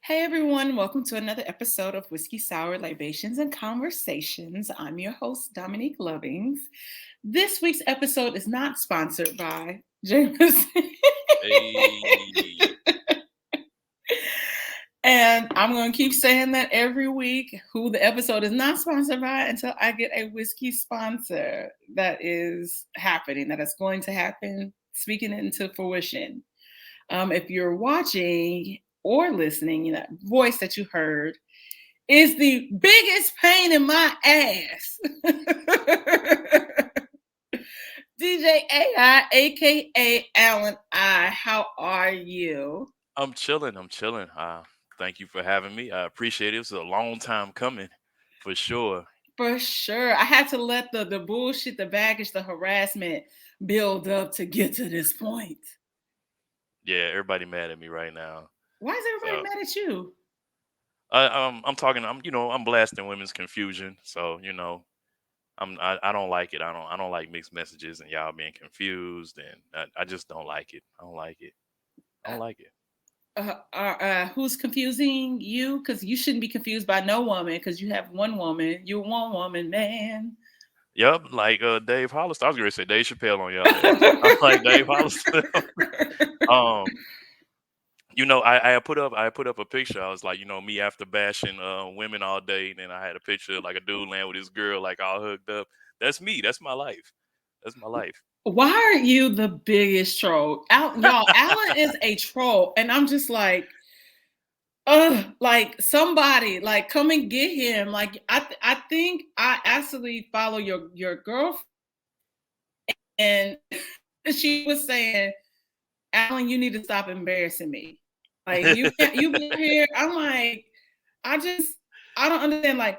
Hey everyone, welcome to another episode of Whiskey Sour Libations and Conversations. I'm your host, Dominique Lovings. This week's episode is not sponsored by Jameson. Hey, And I'm going to keep saying that every week, who the episode is not sponsored by until I get a whiskey sponsor that is happening, that is going to happen, speaking it into fruition. If you're watching or listening, that voice that you heard is the biggest pain in my ass. DJ AI, aka Alan I. How are you? I'm chilling. I'm chilling. Thank you for having me. I appreciate it. It's a long time coming, for sure. For sure. I had to let the bullshit, the baggage, the harassment build up to get to this point. Yeah, everybody mad at me right now. Why is everybody So mad at you? I'm talking. I'm blasting women's confusion. So I don't like it. I don't like mixed messages and y'all being confused, and I just don't like it. I don't like it. I don't like it. Who's confusing you? Because you shouldn't be confused by no woman because you have one woman. You're one woman, man. Yep, like Dave Hollister. I was gonna say Dave Chappelle on y'all ass. I'm like Dave Hollister. um, I put up a picture. I was like, me after bashing women all day, and then I had a picture of, like, a dude laying with his girl, like, all hooked up. That's me. That's my life. That's my life. Why are you the biggest troll? Y'all, Alan is a troll, and I'm just like somebody, like come and get him. Like I think I actually follow your girlfriend, and she was saying, Alan, you need to stop embarrassing me. Like you can't, you be here. I'm like, I just, I don't understand. Like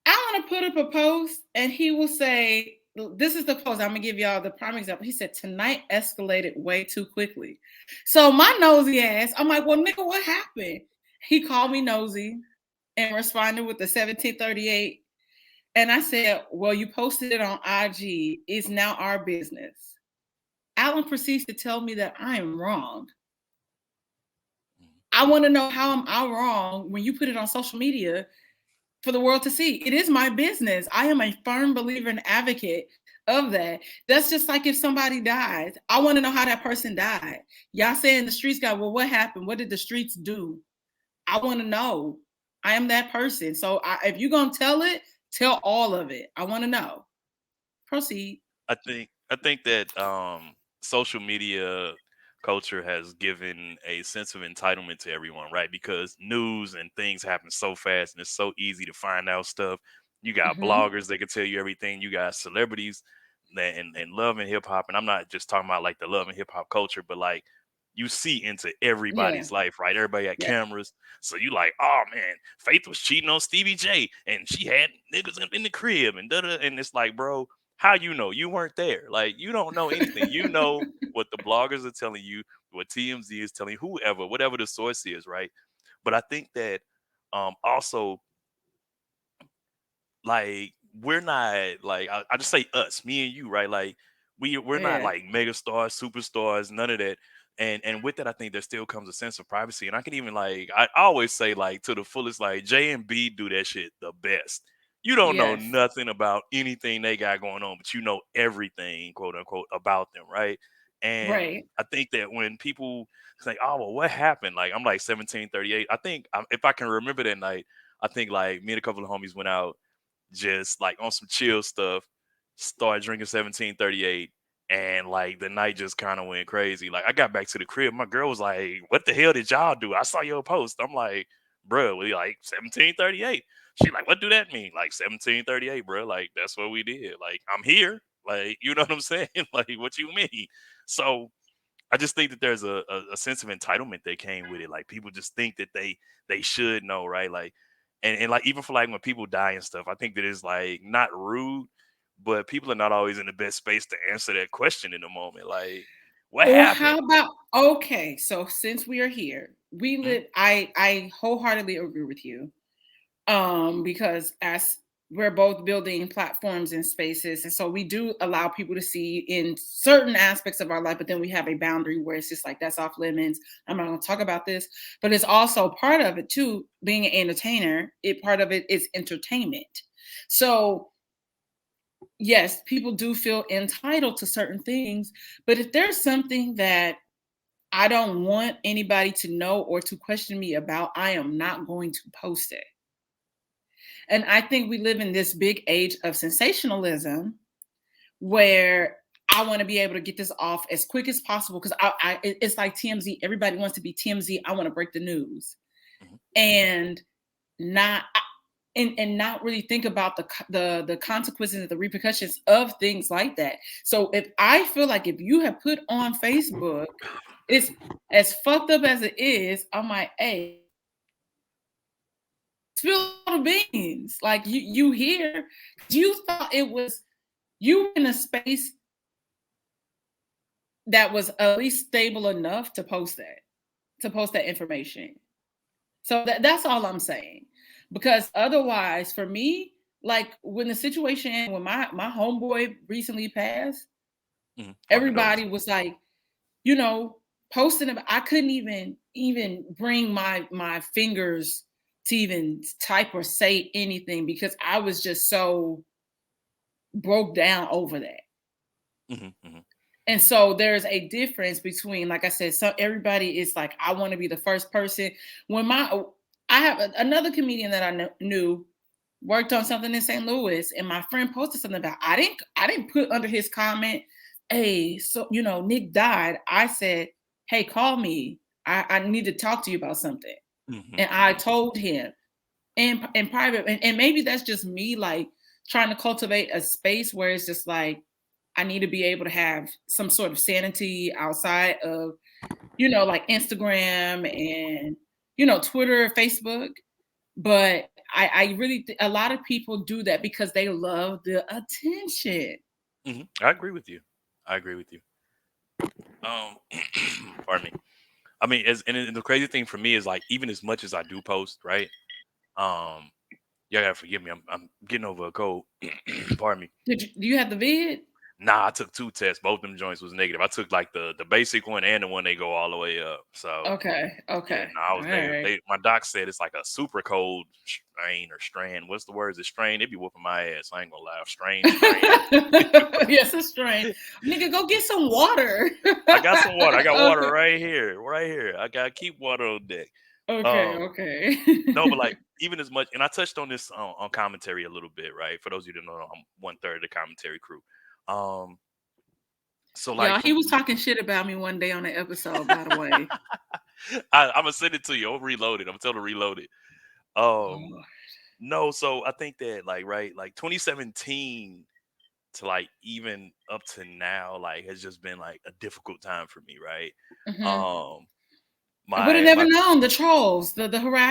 I want to put up a post and he will say, this is the post. I'm gonna give y'all the prime example. He said, tonight escalated way too quickly. So my nosy ass, I'm like, well, nigga, what happened? He called me nosy and responded with the 1738. And I said, well, you posted it on IG. It's now our business. Alan proceeds to tell me that I am wrong. I want to know how am I wrong when you put it on social media for the world to see. It is my business. I am a firm believer and advocate of that. That's just like if somebody dies. I want to know how that person died. Y'all saying the streets got, well, what happened? What did the streets do? I want to know. I am that person. So if you're going to tell it, tell all of it. I want to know. Proceed. I think that social media culture has given a sense of entitlement to everyone, right? Because news and things happen so fast, and it's so easy to find out stuff. You got Mm-hmm. bloggers that can tell you everything. You got celebrities and love and hip hop, and I'm not just talking about like the love and hip hop culture, but like you see into Yeah. everybody's life, right? Everybody got Yeah. cameras, so you like, oh man, Faith was cheating on Stevie J, and she had niggas in the crib, and da da, and it's like, bro, how you know? You weren't there. Like, you don't know anything. You know what the bloggers are telling you, what TMZ is telling you, whoever, whatever the source is, right? But I think that also, like, we're not like, I just say us, me and you, right? Like, we're not Yeah. like mega stars, superstars, none of that. And with that, I think there still comes a sense of privacy. And I can even, like, I always say, like, to the fullest, like, J and B do that shit the best. You don't know Yes. nothing about anything they got going on, but you know everything, quote unquote, about them, right? And Right. I think that when people say, "Oh, well, what happened?" Like, I'm like 1738. I think, if I can remember that night, I think, like, me and a couple of homies went out just like on some chill stuff, started drinking 1738, and like the night just kind of went crazy. Like, I got back to the crib, my girl was like, "What the hell did y'all do? I saw your post." I'm like, "Bro, we like 1738." She like, "What do that mean?" Like, 1738, bro. Like, that's what we did. Like, I'm here. Like, you know what I'm saying? Like, what you mean? So I just think that there's a sense of entitlement that came with it. Like, people just think that they should know, right? Like, and like, even for like when people die and stuff, I think that it's like not rude, but people are not always in the best space to answer that question in the moment. Like, what Or happened? how about okay, so since we are here, we Mhm. live I wholeheartedly agree with you. Because as we're both building platforms and spaces. And so we do allow people to see in certain aspects of our life, but then we have a boundary where it's just like, that's off limits. I'm not going to talk about this. But it's also part of it too, being an entertainer, part of it is entertainment. So yes, people do feel entitled to certain things. But if there's something that I don't want anybody to know or to question me about, I am not going to post it. And I think we live in this big age of sensationalism where I want to be able to get this off as quick as possible because it's like TMZ. Everybody wants to be TMZ. I want to break the news Mhm. and not and not really think about the consequences and the repercussions of things like that. So if I feel like if you have put on Facebook, it's as fucked up as it is, I'm like, hey, spill the beans. Like you here, you thought it was you were in a space that was at least stable enough to post that information. So that's all I'm saying. Because otherwise, for me, like when the situation when my homeboy recently passed, Mhm. My everybody condolences. was like, posting about. I couldn't even bring my fingers to even type or say anything because I was just so broke down over that. Mhm, mhm, And so there's a difference between, like I said, so everybody is like, I want to be the first person. When I have another comedian that I knew worked on something in St. Louis, and my friend posted something about. I didn't put under his comment, hey, so Nick died. I said, hey, call me. I need to talk to you about something. mhm, And I mhm, told him in private, and maybe that's just me like trying to cultivate a space where it's just like I need to be able to have some sort of sanity outside of, like Instagram and, Twitter, Facebook. But I really, a lot of people do that because they love the attention. mhm. I agree with you. I agree with you. Um, pardon me. I mean, and the crazy thing for me is like even as much as I do post, right? Um, you gotta forgive me. I'm getting over a cold. Pardon me. Do you have the vid? Nah, I took two tests. Both them joints was negative. I took like the basic one and the one they go all the way up. So Okay. yeah, Okay. no, I All was negative. right. My doc said it's like a super cold strain or strand. What's the word? Is it strain? They be whooping my ass. I ain't gonna lie. Strain, strain. Yes, it's strange. Nigga, go get some water. I got some water. I got water right here, right here. I gotta keep water on deck. Okay, Um, okay. no, but like even as much, and I touched on this on commentary a little bit, right? For those of you that don't know, I'm one third of the commentary crew. Um, so like Y'all, he from was talking shit about me one day on the episode, by the way. I'm gonna send it to you. I'll reload it. I'm gonna tell to reload it. Um, Oh. no, so I think that like right, like 2017 to like even up to now, like has just been like a difficult time for me, right? Mhm. Um, I would have my never known the trolls, the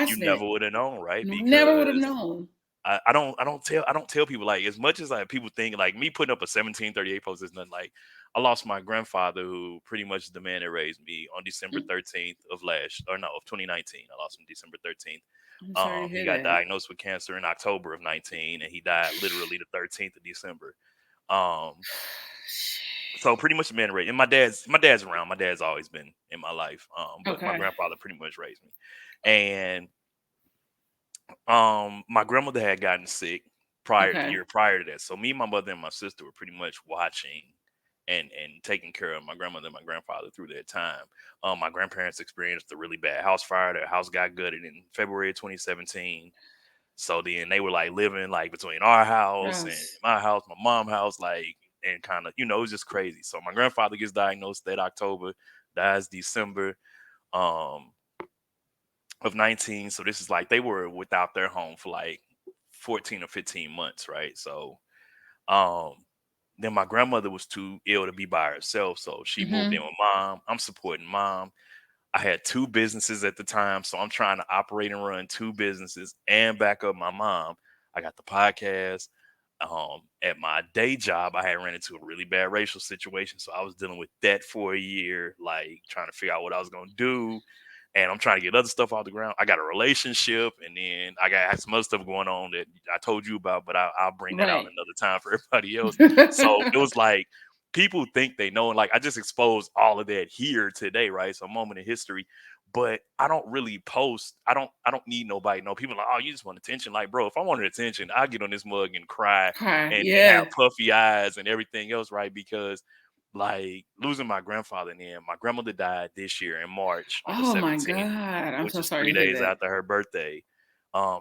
you harassment. never would have known, right? Never would have Because known. I don't tell people like as much as like people think like me putting up a 1738 post is nothing. Like I lost my grandfather who pretty much is the man that raised me on December Mm, 13th of last or no of 2019. I lost him December 13th. I'm sorry to He hear got that. diagnosed with cancer in October of 19 and he died literally the 13th of December. Um so pretty much the man raised and my dad's around. My dad's always been in my life. But my Okay. grandfather pretty much raised me. And my grandmother had gotten sick the Okay. year prior to that. So me, my mother, and my sister were pretty much watching and taking care of my grandmother and my grandfather through that time. My grandparents experienced a really bad house fire. Their house got gutted in February of 2017. So then they were like living like between our house and Yes. my house, my mom's house, like and kind of it was just crazy. So my grandfather gets diagnosed that October, dies December. Um, of 19. So this is like they were without their home for like 14 or 15 months, right? So um then my grandmother was too ill to be by herself. So she moved in Mhm. with mom. I'm supporting mom. I had two businesses at the time. So I'm trying to operate and run two businesses and back up my mom. I got the podcast. At my day job, I had ran into a really bad racial situation. So I was dealing with that for a year, like trying to figure out what I was gonna do. and I'm trying to get other stuff off the ground. I got a relationship, and then I got some other stuff going on that I told you about, but I'll bring that out Right. another time for everybody else. So it was like people think they know, and like I just exposed all of that here today, right? So a moment in history, but I don't really post. I don't need nobody to know. People are like, oh, you just want attention. Like, bro, if I wanted attention, I'd get on this mug and cry Cry. and have Yeah. puffy eyes and everything else, right? Because like losing my grandfather, and then my grandmother died this year in March on the Oh my 17th, God. I'm which so is sorry three to hear days that. after her birthday.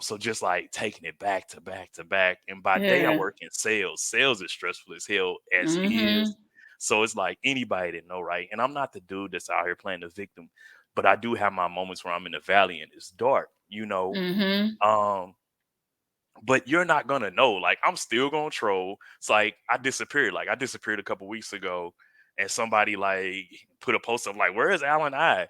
So just like taking it back to back to back. And by day I Yeah. work in sales. Sales is stressful as hell as Mm-hmm. is. So it's like anybody that know, right? And I'm not the dude that's out here playing the victim, but I do have my moments where I'm in the valley and it's dark, you know. Mm-hmm. Um, but you're not gonna know. Like I'm still gonna troll. It's like I disappeared. Like I disappeared a couple weeks ago, and somebody like put a post up like, "Where is Alan I?"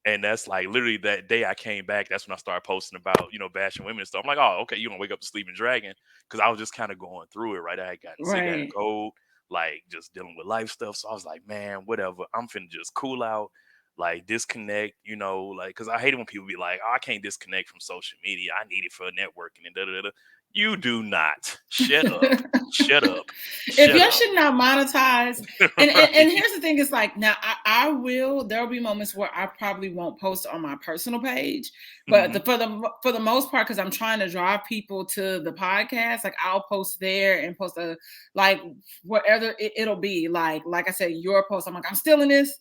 And that's like literally that day I came back. That's when I started posting about bashing women and stuff. I'm like, "Oh, okay, you gonna wake up to sleeping dragon?" Because I was just kind of going through it. Right, I had gotten sick, I had a Right. cold, like just dealing with life stuff. So I was like, "Man, whatever. I'm finna just cool out." Like disconnect, like, because I hate it when people be like, oh, I can't disconnect from social media. I need it for networking and da da da. You do not. Shut up. Shut up. If Shut your up. shit not monetized, and Right. here's the thing, it's like now I will. There'll be moments where I probably won't post on my personal page, but Hmm. for the most part, because I'm trying to drive people to the podcast, like I'll post there and post a like whatever it'll be. Like I said, your post. I'm like I'm still in this.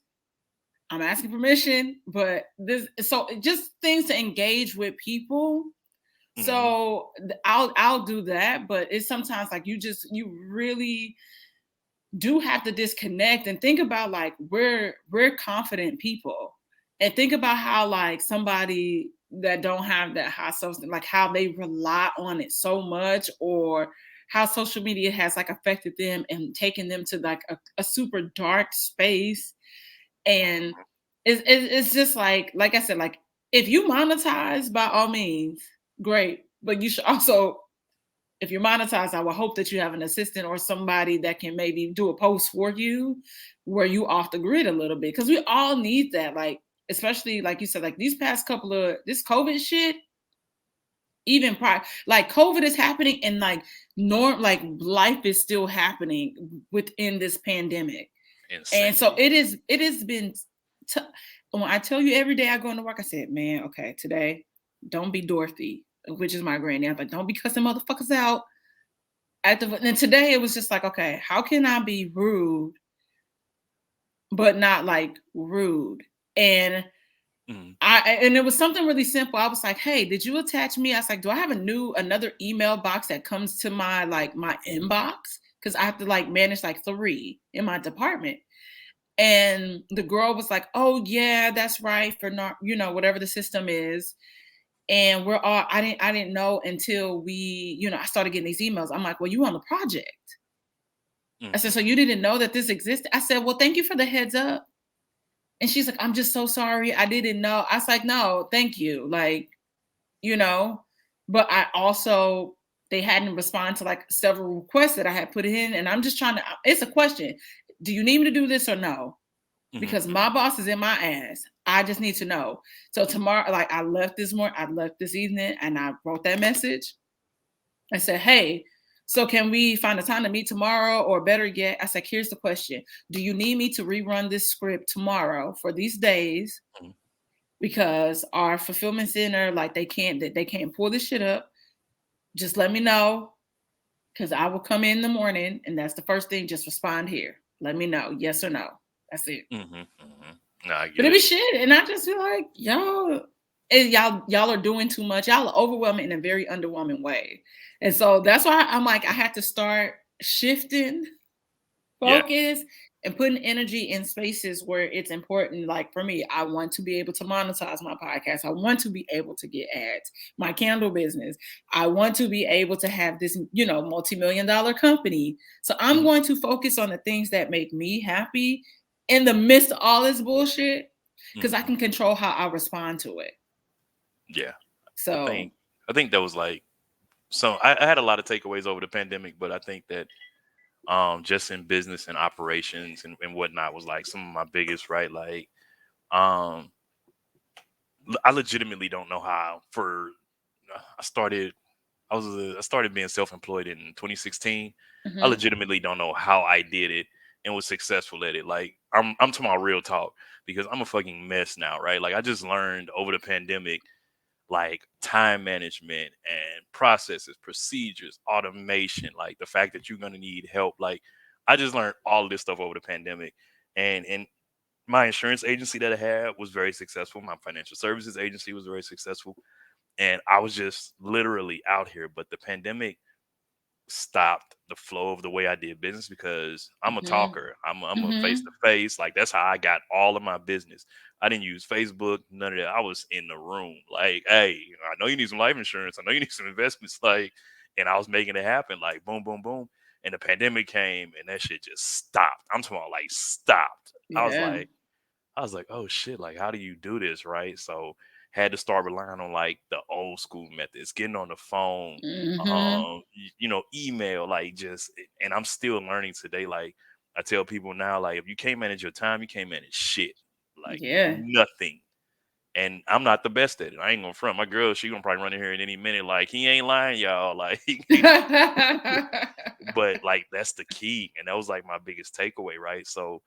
I'm asking permission, but this so just things to engage with people. Hmm. So I'll do that, but it's sometimes like you really do have to disconnect and think about like we're confident people, and think about how like somebody that don't have that high self, like how they rely on it so much, or how social media has like affected them and taken them to like a super dark space. And it's just like I said, like if you monetize, by all means, great, but you should also, if you're monetized, I would hope that you have an assistant or somebody that can maybe do a post for you where you off the grid a little bit, because we all need that. Like especially like you said, like these past couple of this COVID shit, even prior, like COVID is happening and like like life is still happening within this pandemic. And so Insanity. it has been t- when I tell you every day I go into work, I said, man, okay, today, don't be Dorothy, which is my granny. I'm like, don't be cussing motherfuckers out at the, and today it was just like, okay, how can I be rude, but not like rude? And Hmm. and it was something really simple. I was like, hey, did you attach me? I was like, do I have another email box that comes to my like my inbox? Because I have to like manage like three in my department. And the girl was like, oh yeah, that's right, for not, whatever the system is. And we're all, I didn't know until I started getting these emails. I'm like, well, you on the project. I said, so Hmm. you didn't know that this existed? I said, well, thank you for the heads up. And she's like, I'm just so sorry. I didn't know. I was like, no, thank you. Like, you know, but I also, they hadn't responded to like several requests that I had put in. And I'm just trying to, it's a question. Do you need me to do this or no? Hmm. Because my boss is in my ass. I just need to know. So tomorrow, like I left this morning, I left this evening, and I wrote that message. I said, hey, so can we find a time to meet tomorrow? Or better yet, I said, here's the question. Do you need me to rerun this script tomorrow for these days? Hmm. Because our fulfillment center, like they can't pull this shit up. Just let me know. Cause I will come in the morning, and that's the first thing. Just respond here. Let me know, yes or no. That's it. Hmm. Hmm. No, I But get it it. be shit, and I just feel like y'all are doing too much. Y'all are overwhelming in a very underwhelming way, and so that's why I'm like I had to start shifting Yeah. focus and putting energy in spaces where it's important. Like for me, I want to be able to monetize my podcast. I want to be able to get ads, my candle business. I want to be able to have this, multi-million dollar company. So I'm Hmm. going to focus on the things that make me happy in the midst of all this bullshit, because I Hmm. can control how I respond to it. Yeah. I So, think I think that was like I had a lot of takeaways over the pandemic, but I think that just in business and operations and whatnot was like some of my biggest, right? Like um I legitimately don't know how. I started I started being self-employed in 2016. I Hmm. legitimately don't know how I did it and was successful at it. Like I'm talking about real talk because I'm a fucking mess now, right? Like I just learned over the pandemic like time management and processes, procedures, automation, like the fact that you're gonna need help. Like I just learned all of this stuff over the pandemic. And my insurance agency that I had was very successful. My financial services agency was very successful. And I was just literally out here. But the pandemic stopped the flow of the way I did business because I'm a Hmm. talker. I'm a face Hmm. to face. Like that's how I got all of my business. I didn't use Facebook, none of that. I was in the room. Like, hey, I know you need some life insurance. I know you need some investments. Like, and I was making it happen. Like, boom, boom, boom. And the pandemic came, and that shit just stopped. I'm talking about like stopped. Yeah. I was like, oh shit, like how do you do this, right? So had to start relying on like the old school methods, getting on the phone, Hmm. email, like just and I'm still learning today. Like I tell people now, like if you can't manage your time, you can't manage shit. Like Yeah. nothing. And I'm not the best at it. I ain't gonna front. My girl, she gonna probably run in here in any minute. Like he ain't lying, y'all. Like but like that's the key. And that was like my biggest takeaway, right? So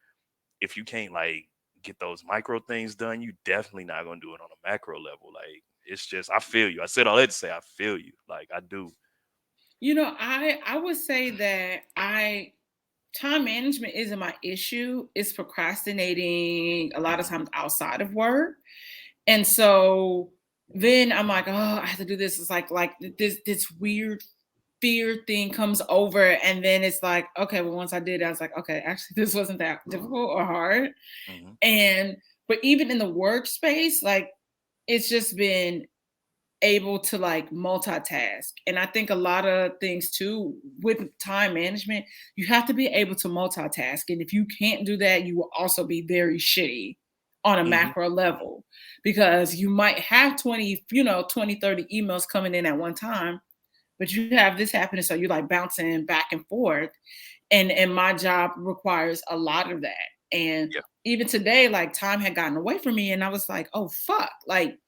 if you can't like get those micro things done, you definitely not gonna do it on a macro level. Like it's just I feel you. I said all that to say I feel you. Like I do. I would say that I time management isn't my issue. It's procrastinating a lot of Hmm. times outside of work. And so then I'm like, oh, I have to do this. It's like this weird fear thing comes over, and then it's like, okay, well, once I did it, I was like, okay, actually this wasn't that difficult or hard. Hmm. And but even in the workspace, like it's just been able to like multitask. And I think a lot of things too with time management, you have to be able to multitask. And if you can't do that, you will also be very shitty on a Hmm. macro level because you might have 20, 20, 30 emails coming in at one time, but you have this happening. So you're like bouncing back and forth. And my job requires a lot of that. And Yeah. even today, like time had gotten away from me and I was like, oh fuck, like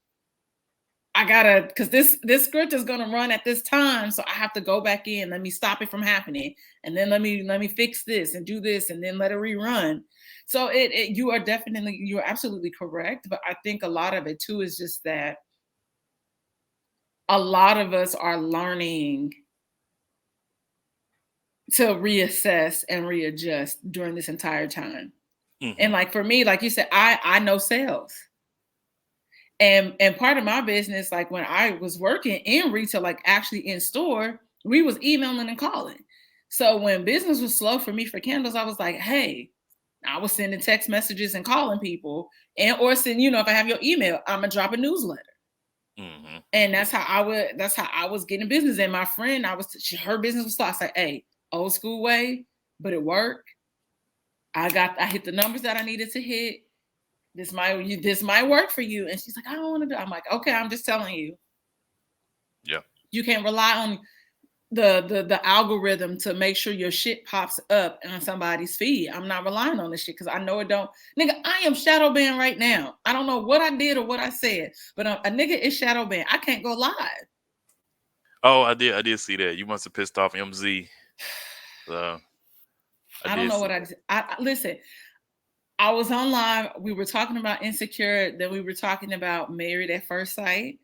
I gotta, because this script is gonna run at this time, so I have to go back in. Let me stop it from happening, and then let me fix this and do this, and then let it rerun. So you are definitely, you're absolutely correct, but I think a lot of it too is just that a lot of us are learning to reassess and readjust during this entire time. And Hmm. like for me, like you said, I know sales. And part of my business, like when I was working in retail, like actually in store, we was emailing and calling. So when business was slow for me for candles, I was like, hey, I was sending text messages and calling people, and or send, if I have your email, I'm gonna drop a newsletter. Hmm. And that's how I was getting business. And my friend, her business was slow. I said, hey, old school way, but it worked. I hit the numbers that I needed to hit. This might work for you. And she's like, I don't want to do it. I'm like, okay, I'm just telling you. Yeah. You can't rely on the algorithm to make sure your shit pops up on somebody's feed. I'm not relying on this shit because I know it don't. Nigga, I am shadow banned right now. I don't know what I did or what I said, but a nigga is shadow banned. I can't go live. Oh, I did see that. You must have pissed off MZ. So I I don't did know see what I that. did. Listen. I was on live. We were talking about insecure. Then we were talking about married at first sight.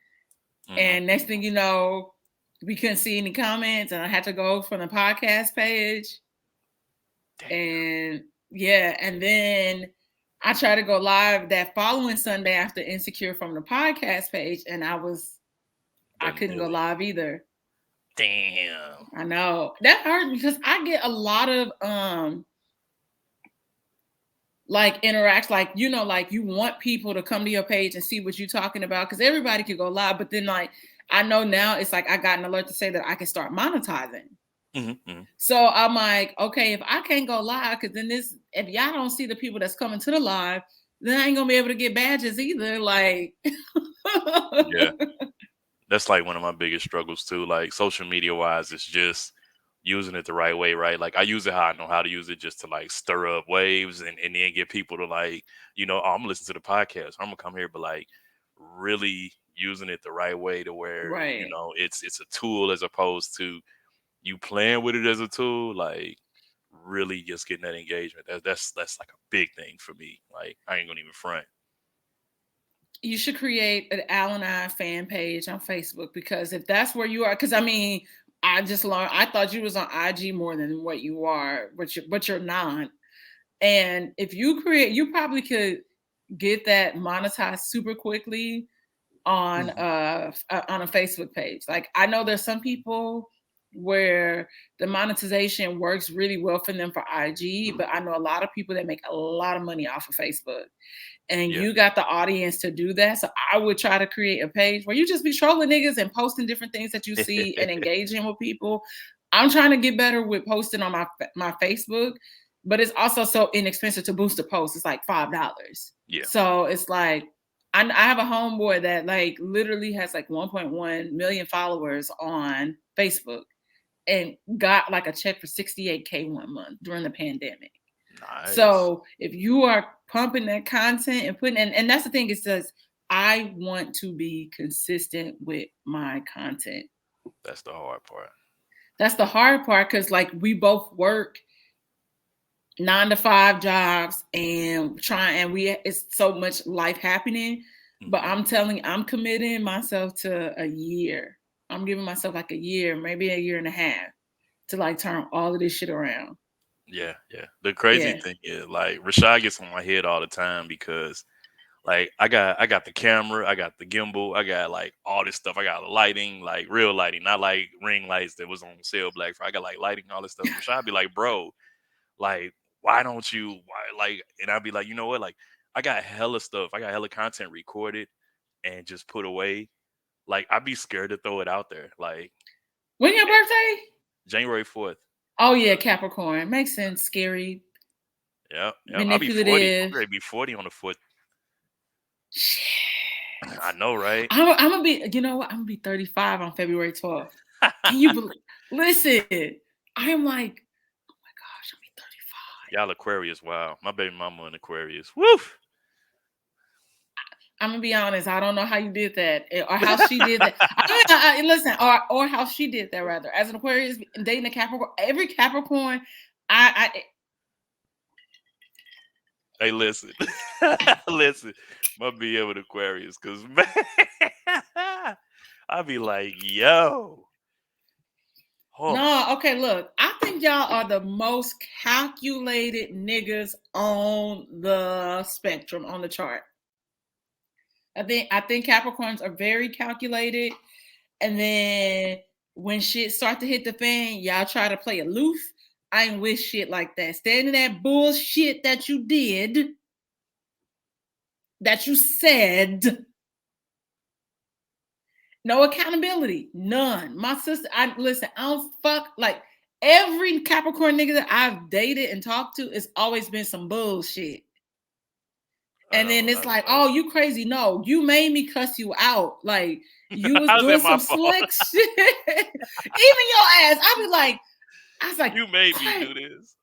Hmm. And next thing you know, we couldn't see any comments, and I had to go from the podcast page. Damn. And yeah, and then I tried to go live that following Sunday after Insecure from the podcast page, and I Couldn't couldn't do go it. live either. Damn. I know that hurt because I get a lot of like interact, like like you want people to come to your page and see what you're talking about because everybody could go live, but then like I know now it's like I got an alert to say that I can start monetizing. Hmm. Hmm. So I'm like, okay, if I can't go live, because then if y'all don't see the people that's coming to the live, then I ain't gonna be able to get badges either. Like, Yeah. That's like one of my biggest struggles too. Like social media wise, it's just using it the right way, right? Like I use it how I know how to use it just to like stir up waves and then get people to like, oh, I'm gonna listen to the podcast. I'm gonna come here, but like really using it the right way to where, Right. it's a tool as opposed to you playing with it as a tool, like really just getting that engagement. That's like a big thing for me. Like I ain't gonna even front. You should create an Al and I fan page on Facebook, because if that's where you are, because I mean, I just learned, I thought you was on IG more than what you are, but you're not. And if you create, you probably could get that monetized super quickly Mhm. on a Facebook page. Like I know there's some people where the monetization works really well for them for IG, but I know a lot of people that make a lot of money off of Facebook, and Yeah. you got the audience to do that. So I would try to create a page where you just be trolling niggas and posting different things that you see and engaging with people. I'm trying to get better with posting on my Facebook, but it's also so inexpensive to boost a post. It's like $5. Yeah. So it's like I have a homeboy that like literally has like 1.1 million followers on Facebook and got like a check for 68K one month during the pandemic. Nice. So if you are pumping that content and putting, and that's the thing, it says, I want to be consistent with my content. That's the hard part. That's the hard part, because like we both work 9 to 5 jobs and we it's so much life happening. But Hmm. I'm committing myself to a year. I'm giving myself like a year, maybe a year and a half, to like turn all of this shit around. Yeah, yeah. The crazy Yeah. thing is, like, Rashad gets on my head all the time because, like, I got the camera, I got the gimbal, I got like all this stuff. I got lighting, like real lighting, not like ring lights that was on sale Black Friday. I got like lighting, all this stuff. Rashad be like, bro, like, why don't you? Why, like, and I'd be like, you know what? Like, I got hella stuff. I got hella content recorded and just put away. Like, I'd be scared to throw it out there. Like, When your birthday? January 4th. Oh yeah, Capricorn. Makes sense. Scary, Yep, yep. I'll be 40. I'm manipulative. ready to be 40 on the foot. Shit. I know, right? I'm gonna be, you know what? I'm gonna be 35 on February 12th. Can you believe? Listen, I am like, oh my gosh, I'll be 35. Y'all Aquarius. Wow. My baby mama in Aquarius. Woo! I'm gonna be honest. I don't know how you did that, or how she did that. Listen, or how she did that rather. As an Aquarius dating a Capricorn, every Capricorn, I Hey, listen. Listen. My BM with Aquarius. Because, man, I be like, yo. Oh, no, okay, look. I think y'all are the most calculated niggas on the spectrum on the chart. I think Capricorns are very calculated, and then when shit start to hit the fan, y'all try to play aloof. I ain't with shit like that. Stand in that bullshit that you did, that you said. No accountability, none. My sister, I listen. I don't fuck like every Capricorn nigga that I've dated and talked to. It's always been some bullshit. I And then know. it's like, oh, you crazy. No, you made me cuss you out. Like you was How's doing that my some fault? slick shit. Even your ass. I was like, You made me Craig. do this.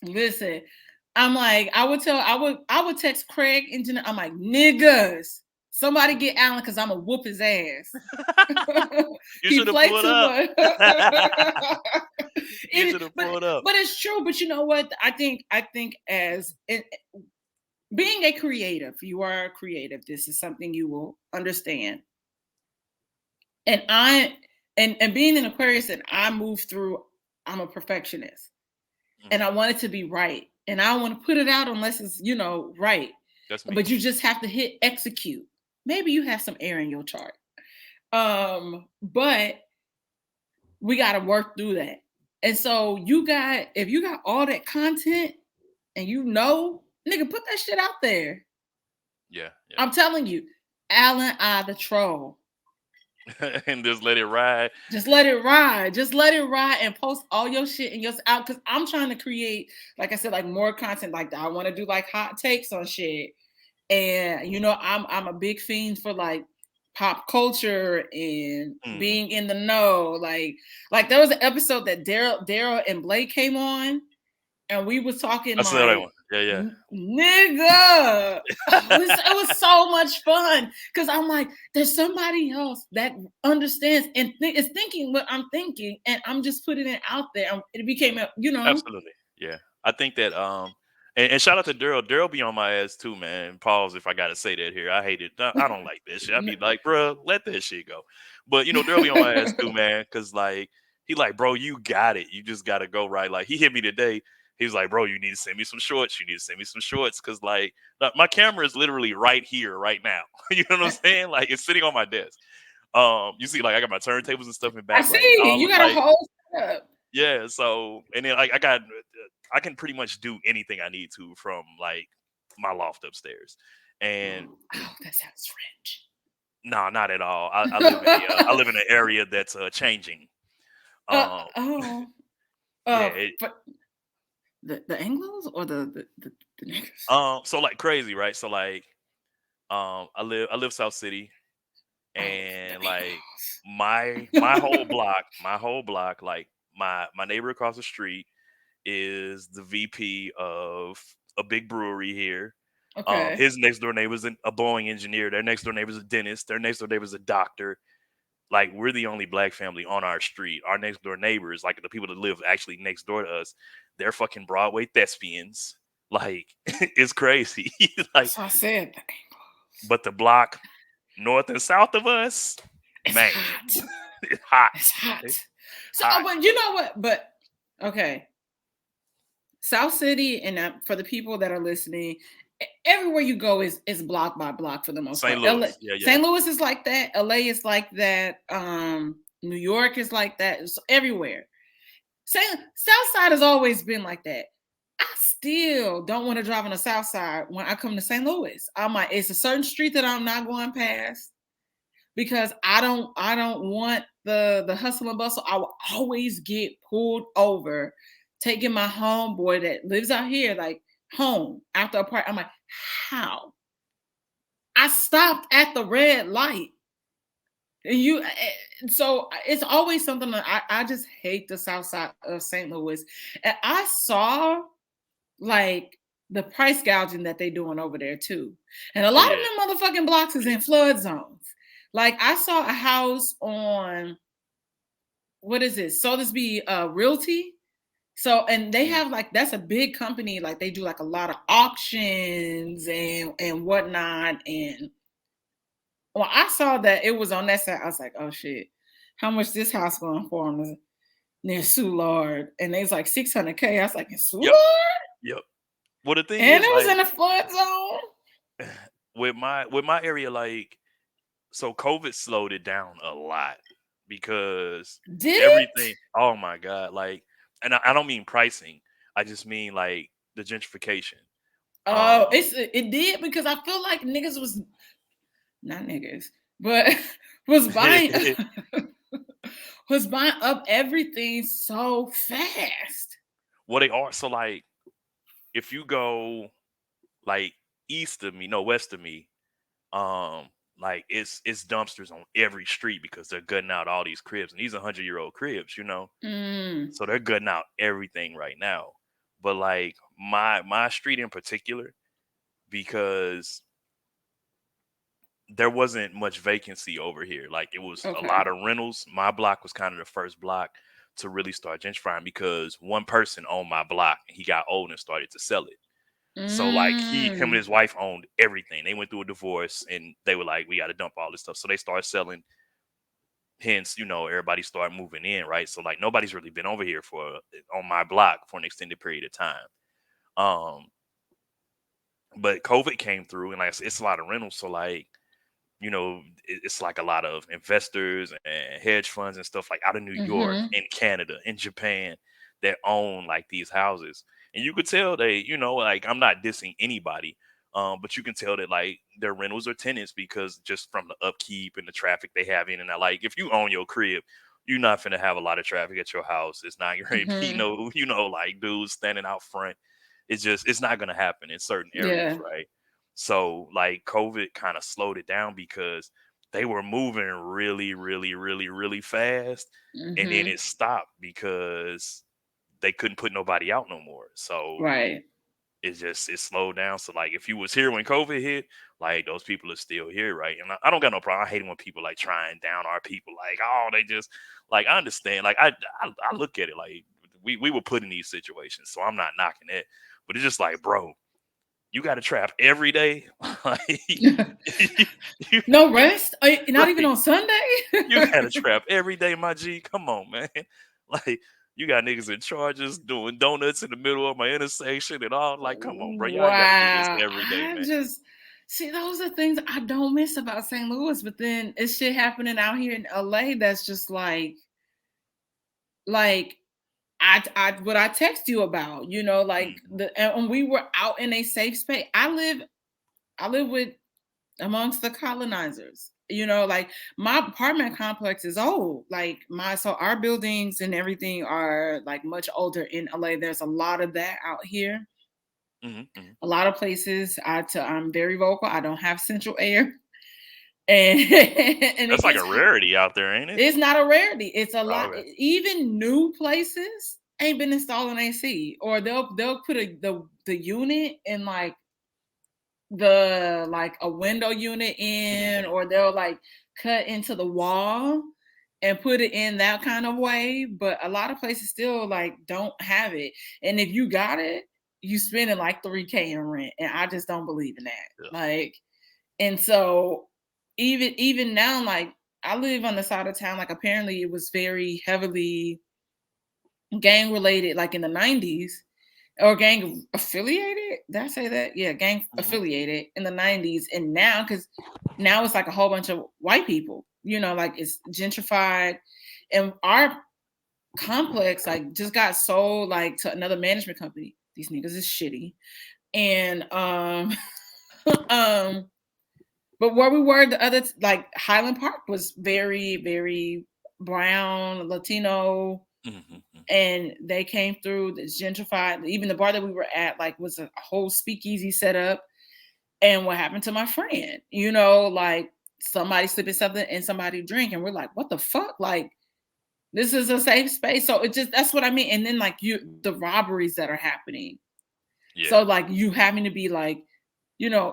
Listen, I'm like, I would text Craig and Jenna. I'm like, niggas, somebody get Alan because I'm gonna whoop his ass. You He should have played pulled too up. much. You should have But pulled up. it's true. But you know what? I think as being a creative, you are a creative. This is something you will understand. And and being an Aquarius, and I move through. I'm a perfectionist, and Mhm. I want it to be right, and I don't want to put it out unless it's right. That's me. But you just have to hit execute. Maybe you have some air in your chart, but we got to work through that. And so if you got all that content and nigga, put that shit out there. Yeah, yeah. I'm telling you, Alan I the troll. And just let it ride. Just let it ride. Just let it ride and post all your shit and your out, because I'm trying to create, like I said, like more content like that. I want to do like hot takes on shit. And I'm a big fiend for like pop culture and Hmm. being in the know. Like there was an episode that Daryl and Blake came on, and we was talking I saw that one. like, Yeah, yeah. Nigga, it was so much fun because I'm like, there's somebody else that understands and is thinking what I'm thinking, and I'm just putting it out there. It became a. Absolutely. Yeah. I think that and shout out to Daryl. Daryl be on my ass too, man. Pause if I gotta say that here. I hate it. I don't like this shit. I be like, bro, let that shit go. But Daryl be on my ass too, man. Cause like he like, bro, you got it. You just gotta go right. Like he hit me today. He was like, bro, you need to send me some shorts. You need to send me some shorts. Cause like, my camera is literally right here, right now. You know what I'm saying? Like it's sitting on my desk. You see, like I got my turntables and stuff in I back, like see all you got a like whole setup. yeah, so and then like I can pretty much do anything I need to from like my loft upstairs. And Oh, that sounds rich. no, not at all. I live in an area that's changing. Um Oh, yeah, it, but the Anglos or the niggers? so like crazy, right? So like I live South City, Oh, the and like Anglos. my whole block, like my neighbor across the street is the VP of a big brewery here. Okay. His next door neighbor's a Boeing engineer. Their next door neighbor's a dentist. Their next door neighbor's a doctor. Like we're the only black family on our street. Our next door neighbors, like the people that live actually next door to us, they're fucking Broadway thespians. Like it's crazy. Like, So I said the Anglos. but the block north and south of us, It's man, hot. it's hot. It's hot. It's So, hot. but you know what? But okay, South City, and for the people that are listening, everywhere you go is block by block for the most St. part. LA, Louis, yeah, yeah, St. Louis is like that. LA is like that. New York is like that. It's everywhere. South Side has always been like that. I still don't want to drive on the South Side when I come to St. Louis. I'm like, it's a certain street that I'm not going past because I don't want the hustle and bustle. I will always get pulled over, taking my homeboy that lives out here like home after a party. I'm like, how? I stopped at the red light. So it's always something that I just hate the south side of St. Louis. And I saw like the price gouging that they doing over there too. And a oh lot of yeah, them motherfucking blocks oh is yeah, in flood zones. Like I saw a house on what is it? So this be Realty. So and they mm, have like that's a big company. Like they do like a lot of auctions and whatnot. And when I saw that it was on that side, I was like, oh shit, how much this house going for on near Soulard? And they was like 600K. I was like, in yep, Soulard? yep. Well, the thing And is, it was like, in a flood zone. with my area, like, so COVID slowed it down a lot because Did it? everything. Oh my god, like, and I don't mean pricing. I just mean like the gentrification. Oh, Um, it did because I feel like niggas was not niggas, but was buying was buying up everything so fast. what they are. So like, if you go like east of me, no, west of me, um, like it's dumpsters on every street because they're gutting out all these cribs, and these are 100-year-old cribs. Mm, So they're gutting out everything right now. But like my street in particular, because there wasn't much vacancy over here. Like it was a okay. lot of rentals. My block was kind of the first block to really start gentrifying because one person owned my block and he got old and started to sell it. So like him and Mm, his wife owned everything. They went through a divorce and they were like, we got to dump all this stuff. So they started selling. Hence, everybody started moving in, right? So like nobody's really been over here on my block for an extended period of time. Um, but COVID came through and like I said, it's a lot of rentals. So like it's like a lot of investors and hedge funds and stuff like out of New York, mm-hmm. in Canada, in Japan that own like these houses. And you could tell like I'm not dissing anybody, but you can tell that like their rentals are tenants because just from the upkeep and the traffic they have in and out. Like if you own your crib, you're not gonna have a lot of traffic at your house. It's not gonna be Mm-hmm. like dudes standing out front. It's not gonna happen in certain areas, Yeah. right? So like COVID kind of slowed it down because they were moving really, really, really, really fast. And then Mm-hmm. it stopped because they couldn't put nobody out no more. So Right. it slowed down. So like if you was here when COVID hit, like those people are still here, right? And I don't got no problem. I hate it when people like trying down our people, like, oh, they just like I understand. Like I look at it like we were put in these situations, so I'm not knocking it. But it's just like, bro, you got to trap every day. Like you, No rest? Not even right. on Sunday? You got to trap every day, my G. Come on, man. Like you got niggas in charges doing donuts in the middle of my intersection and all. Like, come on, bro. Y'all ain't got to do this Wow. every day, I man. just see those are things I don't miss about St. Louis, but then it's shit happening out here in LA that's just like I what I text you about, like Mhm. and we were out in a safe space. I live with amongst the colonizers. Like my apartment complex is old. Like so our buildings and everything are like much older in LA. There's a lot of that out here. Mhm. Mhm. A lot of places I'm very vocal. I don't have central air. And and it That's like gets a hot. rarity out there, ain't it? It's not a rarity. It's a Oh, lot. okay. Even new places ain't been installing AC, or they'll put the unit in like a window unit in, Mhm. or they'll like cut into the wall and put it in that kind of way. But a lot of places still like don't have it. And if you got it, you spending like 3K in rent. And I just don't believe in that. Yeah. Like, and so even now, like I live on the side of town, like apparently it was very heavily gang related, like in the 90s, or gang affiliated. Did I say that? Yeah, gang Mhm. affiliated in the 90s. And now, because now it's like a whole bunch of white people, like it's gentrified. And our complex like just got sold like to another management company. These niggas is shitty. And um but where we were the other like Highland Park was very, very brown, Latino, Mhm. Mhm. and they came through the gentrified. Even the bar that we were at like was a whole speakeasy setup. And what happened to my friend, like somebody slipping something and somebody drink, and we're like, what the fuck, like this is a safe space. So it just, that's what I mean. And then like the robberies that are happening, Yeah. so like you having to be like,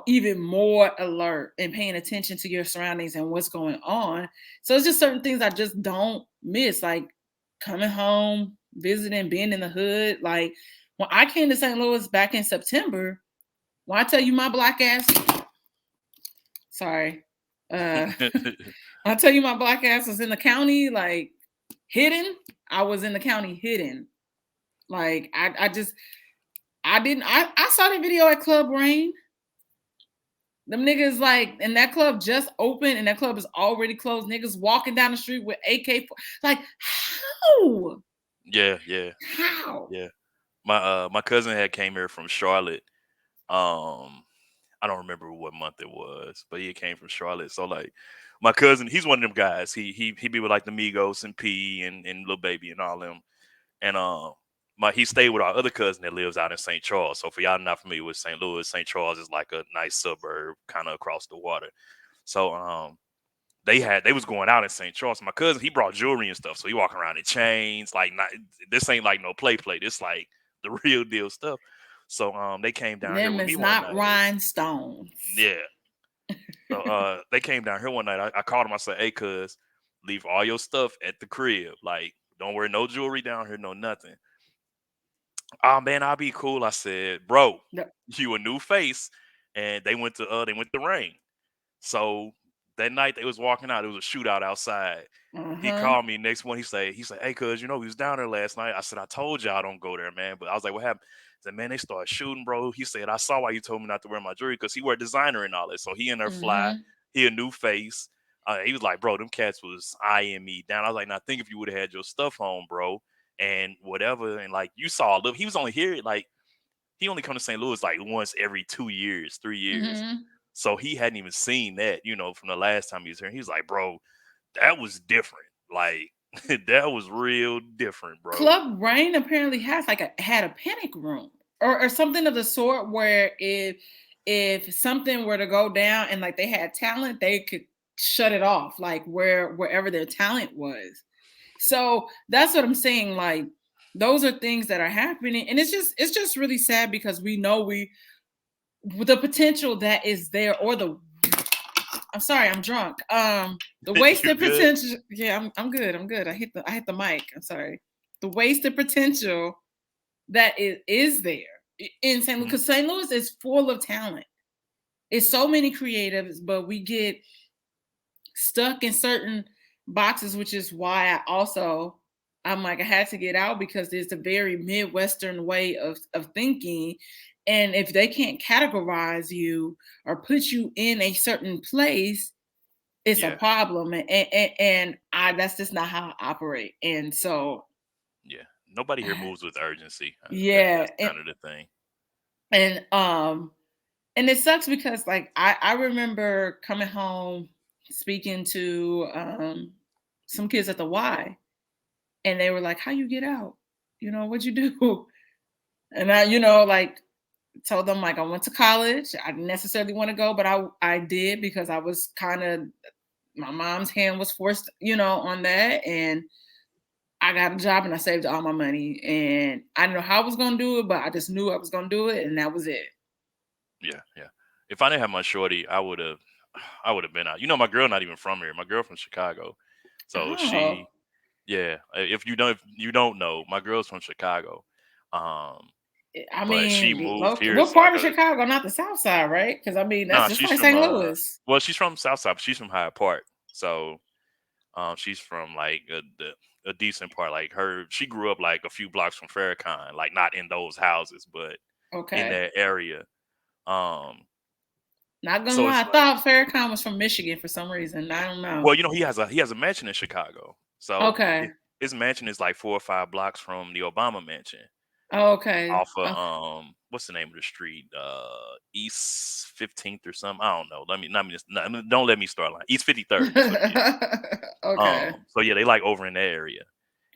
even more alert and paying attention to your surroundings and what's going on. So it's just certain things I just don't miss, like coming home, visiting, being in the hood. Like when I came to St. Louis back in September, when I tell you my black ass, sorry, uh, I tell you my black ass was in the county, like hidden. I was in the county hidden. Like I just I didn't I saw the video at Club Rain. Them niggas like, and that club just opened, and that club is already closed. Niggas walking down the street with AK. Like, how? Yeah. Yeah. How? Yeah. My cousin had came here from Charlotte. I don't remember what month it was, but he came from Charlotte. So like my cousin, he's one of them guys. He be with like the Migos and P and Lil Baby and all them. And he stayed with our other cousin that lives out in St. Charles. So for y'all not familiar with St. Louis, St. Charles is like a nice suburb kind of across the water. So they was going out in St. Charles. My cousin, he brought jewelry and stuff. So he walking around in chains. Like not, this ain't like no play. This like the real deal stuff. So they came down here Them with me is one not night. rhinestones. Yeah. So they came down here one night. I called him. I said, "Hey, cuz, leave all your stuff at the crib. Like, don't wear no jewelry down here, no nothing." Oh man, I'll be cool. I said, "Bro, The- you a new face," and they went to rain. So that night they was walking out. It was a shootout outside. He Uh-huh. called me next one. He said, "Hey, cuz, we was down there last night." I said, "I told you I don't go there, man." But I was like, "What happened?" He said, "Man, they started shooting, bro." He said, "I saw why you told me not to wear my jewelry because he wear designer and all that. So he in there fly. Mm-hmm. He a new face." He was like, "Bro, them cats was eyeing me down." I was like, "Now think if you would have had your stuff home, bro, and whatever, and like you saw, look, he was only here like." He only come to St. Louis like once every 2 years, 3 years. Mm-hmm. So he hadn't even seen that, from the last time he was here. He was like, bro, that was different. Like that was real different, bro. Club Rain apparently had a panic room, or something of the sort, where if something were to go down and like they had talent, they could shut it off, like wherever their talent was. So that's what I'm saying. Like those are things that are happening, and it's just really sad because we know we the potential that is there, or the I'm sorry, I'm drunk. The You wasted good? potential. Yeah, I'm good. I'm good. I hit the mic. I'm sorry. The wasted potential that is there in St. Louis, Mhm. because St. Louis is full of talent. It's so many creatives, but we get stuck in certain boxes, which is why I'm like I had to get out, because there's a very Midwestern way of thinking. And if they can't categorize you or put you in a certain place, it's a Yeah, problem. And I that's just not how I operate. And so yeah. Nobody here moves with urgency. yeah, That's kind of the thing. and um and it sucks because like I remember coming home speaking to some kids at the Y, and they were like, "How you get out? What'd you do?" And I, like told them like I went to college. I didn't necessarily want to go, but I did because I was kind of my mom's hand was forced, on that, and I got a job and I saved all my money, and I didn't know how I was gonna do it, but I just knew I was gonna do it, and that was it. Yeah, yeah. If I didn't have my shorty, I would have, I would have been out. My girl not even from here. My girl from Chicago, so Oh, yeah. If you don't know, my girl's from Chicago, um, I but she mean, moved here what so I part of could. Chicago? Not the South Side, right? Because I mean, that's Nah, just she's like from St. Louis. well, she's from Southside, but she's from Hyde Park, so she's from like a decent part. Like she grew up like a few blocks from Farrakhan, like not in those houses, but in Okay, that area. Um, not gonna so lie, it's I like, thought Farrakhan was from Michigan for some reason. I don't know. well, he has a mansion in Chicago, so Okay, his mansion is like 4 or 5 blocks from the Obama mansion, okay, off of okay, what's the name of the street? East 15th or something. I don't know. Don't let me start lying. East 53rd. That's what it is. okay, So yeah, they like over in that area.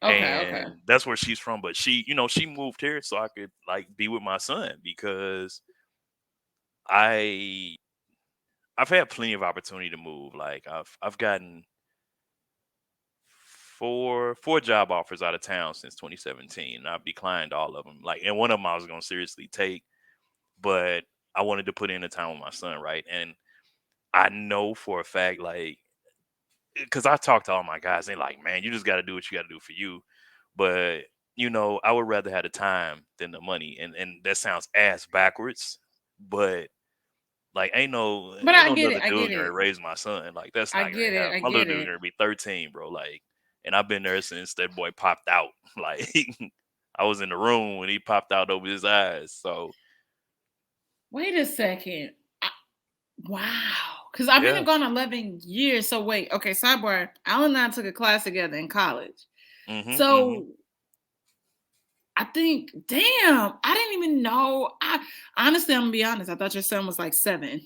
okay, okay. And that's where she's from. But she moved here so I could like be with my son because I I've had plenty of opportunity to move. Like I've gotten four job offers out of town since 2017. And I've declined all of them. Like, and one of them I was gonna seriously take, but I wanted to put in the time with my son, right? And I know for a fact, like, because I talk to all my guys, they like, man, you just got to do what you got to do for you. But I would rather have the time than the money, and that sounds ass backwards, but like, But ain't I no get another it. I get dude gonna it. raise my son. Like, that's I not get gonna it. happen. I My little get dude it. gonna be 13, bro. Like, and I've been there since that boy popped out. Like, I was in the room when he popped out over his eyes. So Wait a second. Wow. Because I've yeah. been gone 11 years. So wait, okay, sidebar. Alan and I took a class together in college. Hmm. So I think, damn, I didn't even know. I honestly, I'm gonna be honest. I thought your son was like 7.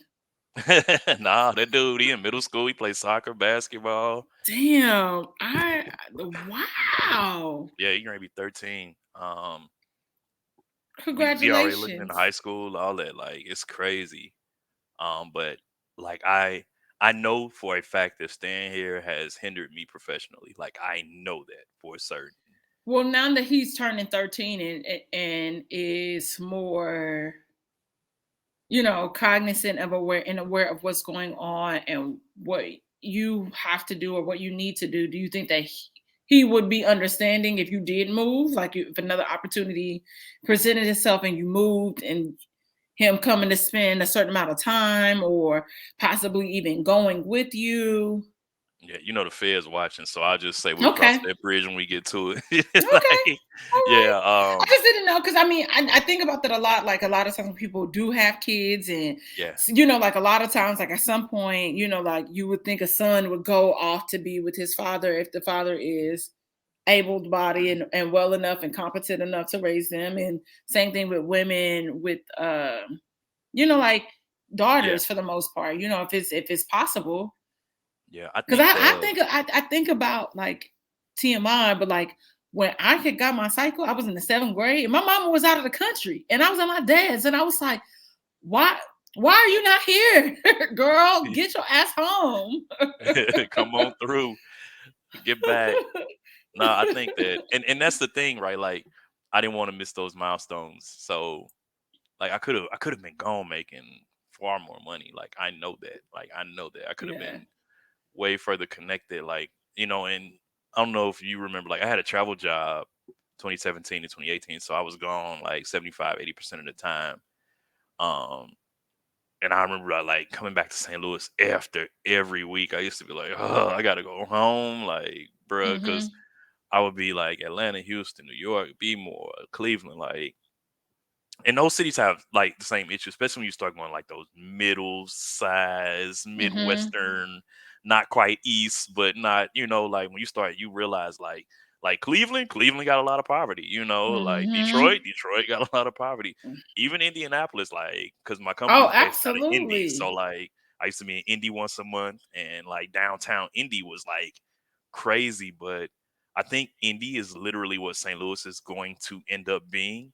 Nah, that dude, he in middle school. He plays soccer, basketball. Damn. Wow. Yeah, he gonna be 13. We already looking into Congratulations. high school, all that. Like, it's crazy. But like I know for a fact that staying here has hindered me professionally. Like, I know that for certain. Well, now that he's turning 13 and is more, cognizant of aware of what's going on and what you have to do or what you need to do you think that he would be understanding if you did move, like if another opportunity presented itself and you moved, and him coming to spend a certain amount of time or possibly even going with you? Yeah, the Fed's watching, so I just say we'll cross Okay. that bridge when we get to it. Okay. Like, All right. yeah, I just didn't know because I mean, I think about that a lot. Like a lot of times when people do have kids, and yeah, like a lot of times, like at some point, like you would think a son would go off to be with his father if the father is able bodied and well enough and competent enough to raise them. And same thing with women with, like yeah, daughters for the most part. If it's possible, yeah. I because think I think about like TMI, but like when I had got my cycle, I was in the 7th grade, and my mama was out of the country, and I was at my dad's, and I was like, "Why? Why are you not here, girl? Get your ass home." come on through, get back. No, I think that, and that's the thing, right? Like, I didn't want to miss those milestones. So like I could have been gone making far more money. Like I know that. Like I know that I could have Yeah. been way further connected. Like, and I don't know if you remember, like I had a travel job 2017 to 2018. So I was gone like 75, 80% of the time. Um, and I remember like coming back to St. Louis after every week. I used to be like, oh, I gotta go home, like, bruh, because Mm-hmm. I would be like Atlanta, Houston, New York, be more Cleveland, like, and those cities have like the same issue, especially when you start going like those middle size, Mm-hmm. midwestern, not quite east, but not, like when you start, you realize like Cleveland got a lot of poverty, like Mm-hmm. Detroit got a lot of poverty. Even Indianapolis, like, because my company Oh, is based out of Indy, so absolutely. like I used to be in Indy once a month, and like downtown Indy was like crazy, but I think Indy is literally what St. Louis is going to end up being,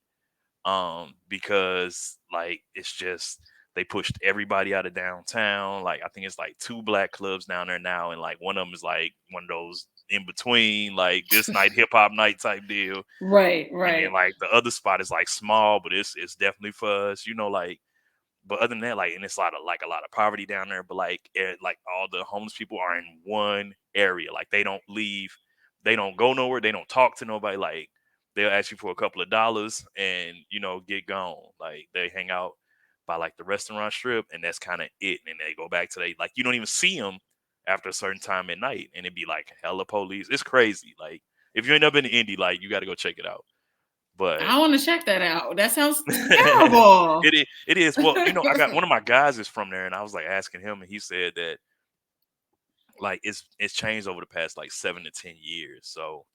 because like it's just they pushed everybody out of downtown. Like I think it's like two black clubs down there now, and like one of them is like one of those in between, like this night hip hop night type deal, Right, and then right. like the other spot is like small, but it's definitely for us, like. But other than that, like, and it's a lot of poverty down there. But like all the homeless people are in one area. Like they don't leave, they don't go nowhere, they don't talk to nobody. Like they'll ask you for a couple of dollars and get gone. Like they hang out by like the restaurant strip, and that's kind of it. And they go back to like you don't even see them after a certain time at night, and it'd be like hella police. It's crazy. Like if you ain't up in the Indy, like you got to go check it out. But I want to check that out. That sounds it terrible. is. It is. Well, I got one of my guys is from there, and I was like asking him, and he said that like it's changed over the past like 7 to 10 years. So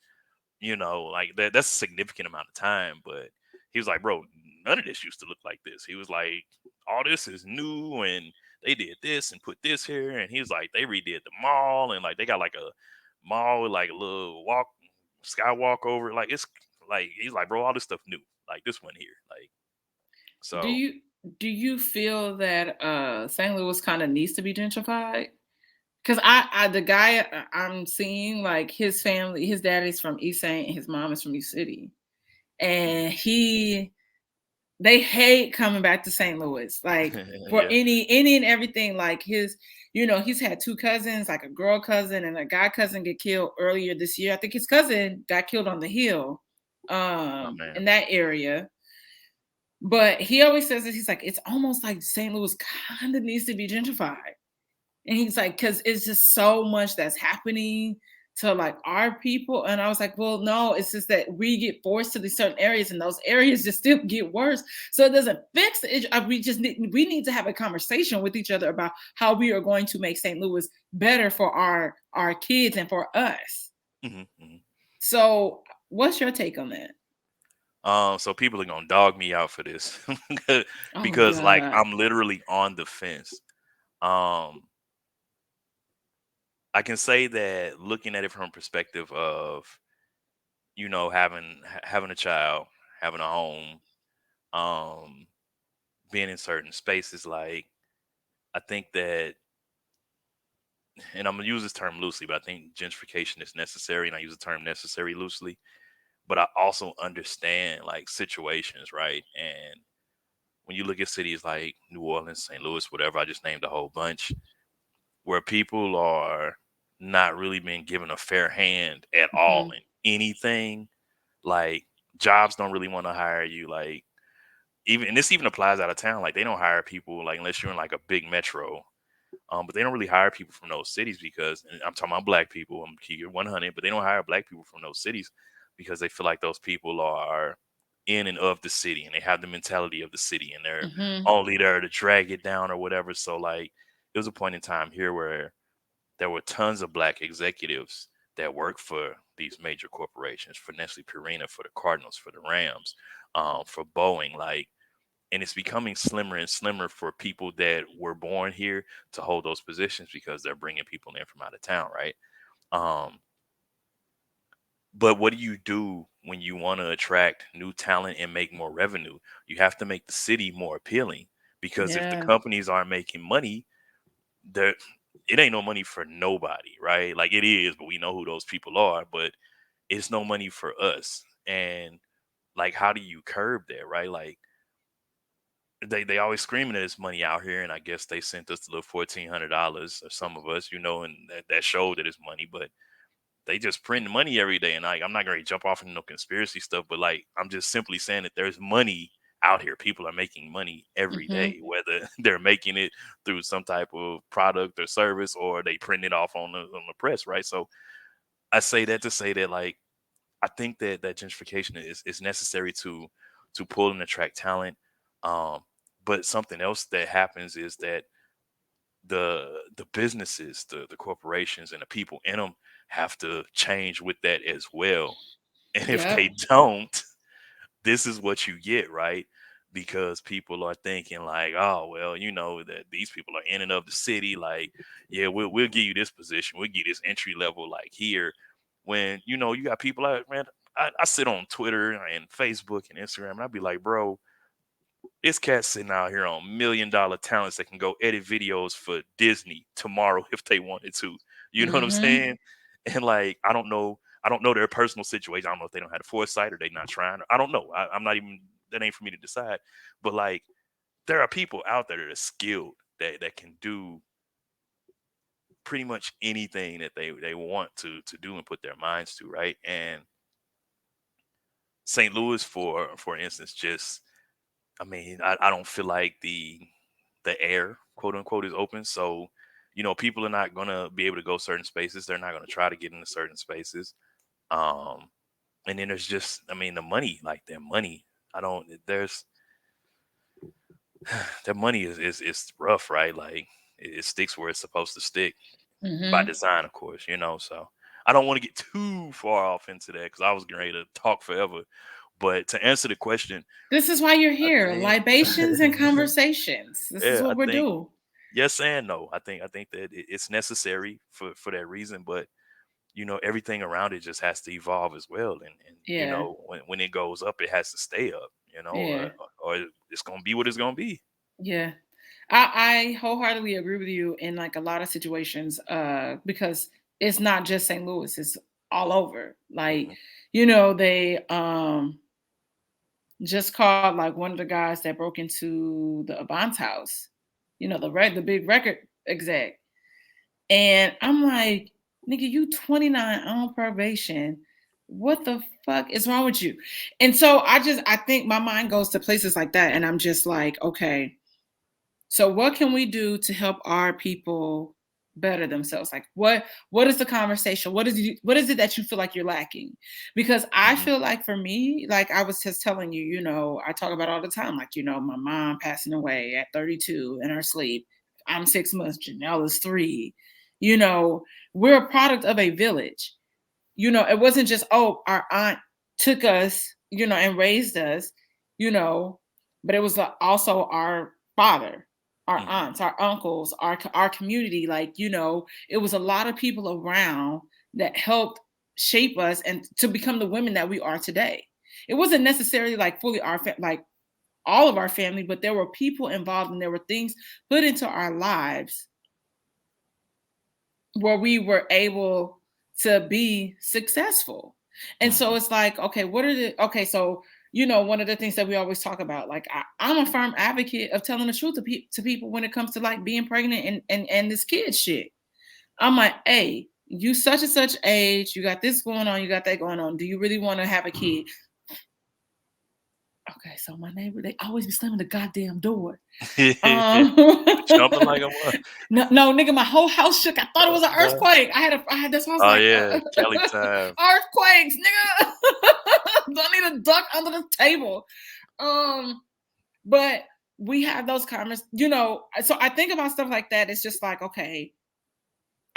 like that's a significant amount of time. But he was like, bro, none of this used to look like this. He was like, all this is new, and they did this and put this here, and he was like, they redid the mall, and like they got like a mall with like a little skywalk over. Like it's like he's like, bro, all this stuff new. Like this one here, like Do so. you do you feel that St. Louis kind of needs to be gentrified? Because I the guy I'm seeing, like his family, his dad is from East Saint and his mom is from East City, and they hate coming back to St. Louis, like for Yeah. any and everything. Like he's had two cousins, like a girl cousin and a guy cousin, get killed earlier this year. I think his cousin got killed on the hill, Oh man. in that area. But he always says that he's like, it's almost like St. Louis kind of needs to be gentrified. And he's like, because it's just so much that's happening to like our people. And I was like, well, no, it's just that we get forced to these certain areas, and those areas just still get worse. So it doesn't fix it. We need to have a conversation with each other about how we are going to make St. Louis better for our kids and for us. Hmm, hmm. So what's your take on that? So people are gonna dog me out for this Oh because like God. I'm literally on the fence. Um, I can say that looking at it from a perspective of having a child, having a home, um, being in certain spaces. Like I think that, and I'm gonna use this term loosely, but I think gentrification is necessary, and I use the term necessary loosely. But I also understand like situations, right? And when you look at cities like New Orleans, St. Louis, whatever, I just named a whole bunch, where people are not really being given a fair hand at all Hmm. in anything. Like jobs don't really want to hire you. Like even and this even applies out of town. Like they don't hire people like unless you're in like a big metro. But they don't really hire people from those cities because and I'm talking about black people. I'm keep it 100, but they don't hire black people from those cities because they feel like those people are in and of the city and they have the mentality of the city and they're Hmm. only there to drag it down or whatever. So like it was a point in time here where there were tons of black executives that worked for these major corporations, for Nestle Purina, for the Cardinals, for the Rams, for Boeing, like, and it's becoming slimmer and slimmer for people that were born here to hold those positions because they're bringing people in from out of town, right? Um, but what do you do when you want to attract new talent and make more revenue? You have to make the city more appealing because if the Yeah. companies aren't making money, there it ain't no money for nobody, right? Like it is, but we know who those people are, but it's no money for us. And like how do you curb that, right? Like they always screaming that it's money out here, and I guess they sent us the little $1,400 or some of us, and that showed that it's money, but they just print money every day. And I'm not going to jump off into no conspiracy stuff, but like I'm just simply saying that there's money out here. People are making money every Mm-hmm. day, whether they're making it through some type of product or service, or they print it off on the press, right? So I say that to say that, like, I think that gentrification is necessary to pull and attract talent. Um, but something else that happens is that the businesses, the corporations, and the people in them have to change with that as well. And if Yep. they don't, this is what you get, right? Because people are thinking like, oh well, that these people are in and of the city. Like, yeah, we'll give you this position, we'll give you this entry level, like here. When you got people like, man, I sit on Twitter and Facebook and Instagram, and I'd be like, bro, it's cats sitting out here on $1 million talents that can go edit videos for Disney tomorrow if they wanted to. You know what I'm Mm-hmm. saying? And like, I don't know their personal situation. I don't know if they don't have the foresight or they not trying. I don't know. I'm not even. That ain't for me to decide. But like, there are people out there that are skilled that can do pretty much anything that they want to do and put their minds to, right? And St. Louis, for instance, just I mean, I don't feel like the air, quote unquote, is open. So, people are not gonna be able to go certain spaces. They're not gonna try to get into certain spaces. Um, and then there's just, I mean, the money, like their money. I don't. There's their money is rough, right? Like it sticks where it's supposed to stick by Mm-hmm. design, of course. So I don't want to get too far off into that because I was getting ready to talk forever. But to answer the question, This is why you're I here. think, Libations and conversations. This is yeah, I what we're think doing. yes and no. I think that it's necessary for that reason, but everything around it just has to evolve as well. And Yeah. when it goes up, it has to stay up. Yeah. Or it's gonna be what it's gonna be. Yeah. I wholeheartedly agree with you in like a lot of situations, because it's not just St. Louis, it's all over. Like, Hmm. they just called like one of the guys that broke into the Avant's house, the big record exec. And I'm like, nigga, you 29 on probation. What the fuck is wrong with you? And so I think my mind goes to places like that. And I'm just like, okay, so what can we do to help our people better themselves? Like what is the conversation? What is it that you feel like you're lacking? Because I Hmm. feel like for me, like I was just telling you, I talk about all the time, like, my mom passing away at 32 in her sleep. I'm 6 months, Janelle is 3. You know, we're a product of a village. It wasn't just, oh, our aunt took us, and raised us, you know, but it was also our father, our Hmm. aunts, our uncles, our community. Like, it was a lot of people around that helped shape us and to become the women that we are today. It wasn't necessarily like fully like all of our family, but there were people involved and there were things put into our lives where we were able to be successful. And so Hmm. it's like, okay, so one of the things that we always talk about, like I'm a firm advocate of telling the truth to people when it comes to like being pregnant and this kid shit. I'm like, hey, you such and such age, you got this going on, you got that going on. Do you really want to have a kid? Okay, so my neighbor, they always be slamming the goddamn door. Um, Jumping like a mother. no, nigga, my whole house shook. I thought it was an Uh, earthquake. I had this. I was oh like, yeah, Cali time. earthquakes, nigga. Do I need a duck under the table? Um, but we have those comments, So I think about stuff like that. It's just like, okay,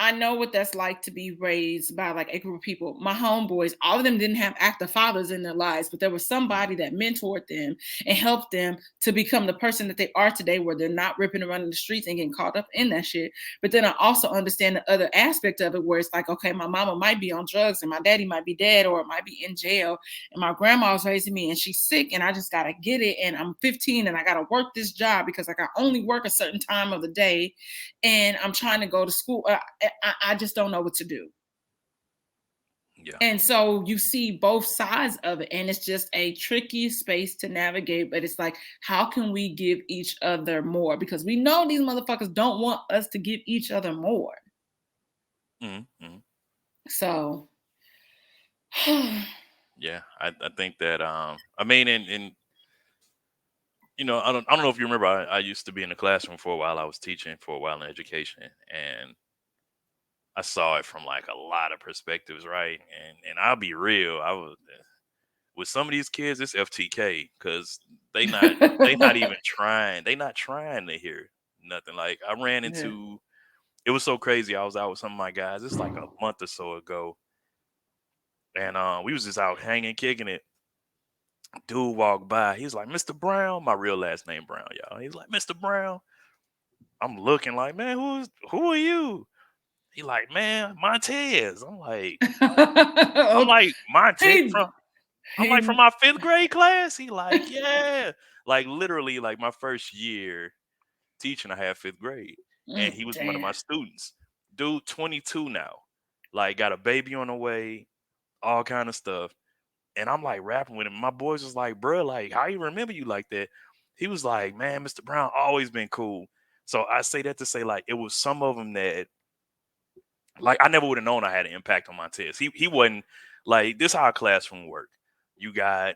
I know what that's like to be raised by like a group of people. My homeboys, all of them didn't have active fathers in their lives, but there was Mhm. somebody that mentored them and helped them to become the person that they are today, where they're not ripping around in the streets and getting caught up in that shit. But then I also understand the other aspect of it, where it's like, okay, my mama might be on drugs and my daddy might be dead or might be in jail, and my grandma's raising me and she's sick and I just gotta get it. And I'm 15 and I gotta work this job because like I only work a certain time of the day and I'm trying to go to school. I just don't know what to do. Yeah. And so you see both sides of it, and it's just a tricky space to navigate. But it's like, how can we give each other more? Because we know these motherfuckers don't want us to give each other more. Mm-hmm. So, Yeah. I think that I mean and I don't know if you remember I used to be in the classroom for a while. I was teaching for a while in education, and I saw it from like a lot of perspectives, right? And I'll be real, I was with some of these kids, it's FTK because they not they not even trying. They not trying to hear nothing. Like I ran yeah. into it was so crazy. I was out with some of my guys. It's like a month or so ago, and we was just out hanging, kicking it. Dude walked by. He's like, "Mr. Brown," my real last name Brown, y'all. He's like, "Mr. Brown." I'm looking like, man, who are you? He like, man, Montez. I'm Okay. like, Montez He, I'm like, from he, my fifth grade class? He like, yeah. Like literally, like my first year teaching, I had fifth grade. And he was one of damn. my students. Dude, 22 now. Like got a baby on the way, all kind of stuff. And I'm like rapping with him. My boys was like, bro, like, how you remember you like that? He was like, man, Mr. Brown always been cool. So I say that to say, like, it was some of them that, like, I never would have known I had an impact on Montez. He wasn't like this. How a classroom work. You got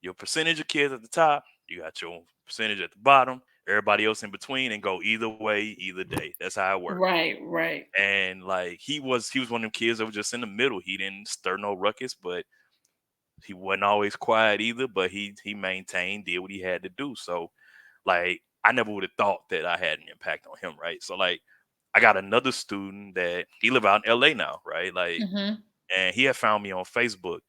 your percentage of kids at the top, you got your percentage at the bottom, everybody else in between, and go either way, either day. That's how it worked. Right, right, And like he was one of them kids that was just in the middle. He didn't stir no ruckus, but he wasn't always quiet either. But he maintained, did what he had to do. So like I never would have thought that I had an impact on him, right? So like I got another student that he live out in LA now, right? Like, hmm and he had found me on Facebook,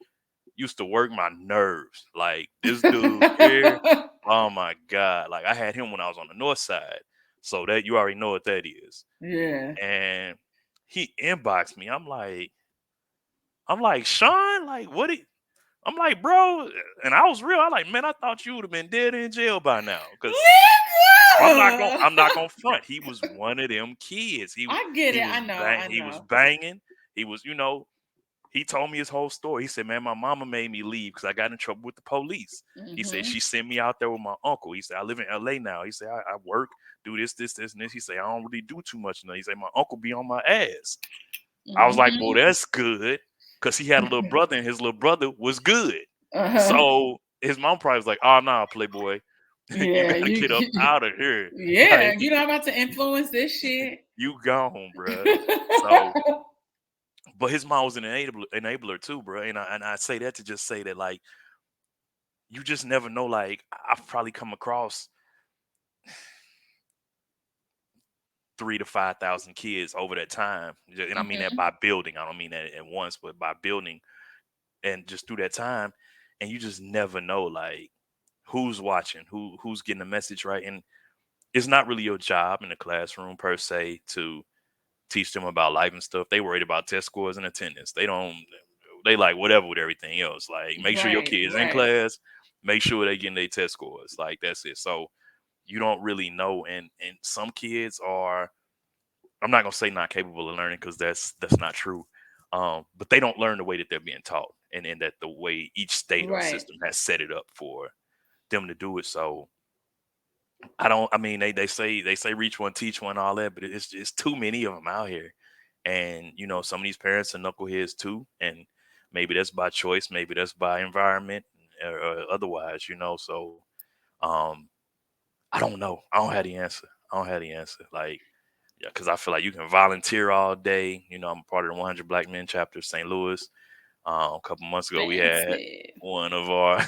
used to work my nerves. Like this dude here, oh my god! Like I had him when I was on the north side, so that you already know what that is. yeah. And he inboxed me. I'm like Sean, like what? I'm like bro, and I was real. I like man, I thought you would have been dead in jail by now, because Nigga! I'm not gonna front. He was one of them kids. I get He it. was I know. bang, I he was know. banging. He was, he told me his whole story. He said, "Man, my mama made me leave because I got in trouble with the police." He said hmm she sent me out there with my uncle. He said, "I live in LA now." He said, I work, do this, and this." He said, "I don't really do too much now." He said, "My uncle be on my ass." I was like, "Well, hmm that's good," because he had a little brother, and his little brother was good. Uh-huh. So his mom probably was like, "Oh no, Playboy, you Yeah, gotta get up out of here. yeah, Like you're not about to influence this shit. you gone, bruh." So, but his mom was an enabler too, bro. And I say that to just say that like you just never know. Like I've probably come across 3 to 5 thousand kids over that time, and I mean that hmm by building. I don't mean that at once, but by building and just through that time, and you just never know like who's watching, who's getting the message right, and it's not really your job in the classroom per se to teach them about life and stuff. They worried about test scores and attendance. They don't. They like whatever with everything else. Like make sure your Right, kids in right, class. Make sure they getting their test scores. Like that's it. So you don't really know. And some kids are. I'm not gonna say not capable of learning because that's not true. But they don't learn the way that they're being taught, and that the way each state or right, system has set it up for them to do it. So I don't. I mean, they say reach one, teach one, all that, but it's too many of them out here, and some of these parents are knuckleheads too, and maybe that's by choice, maybe that's by environment, or otherwise. So um, I don't know. I don't have the answer. I don't have the answer. Like, yeah, because I feel like you can volunteer all day. I'm a part of the 100 Black Men chapter of St. Louis. A couple months ago, we had fancy. one of our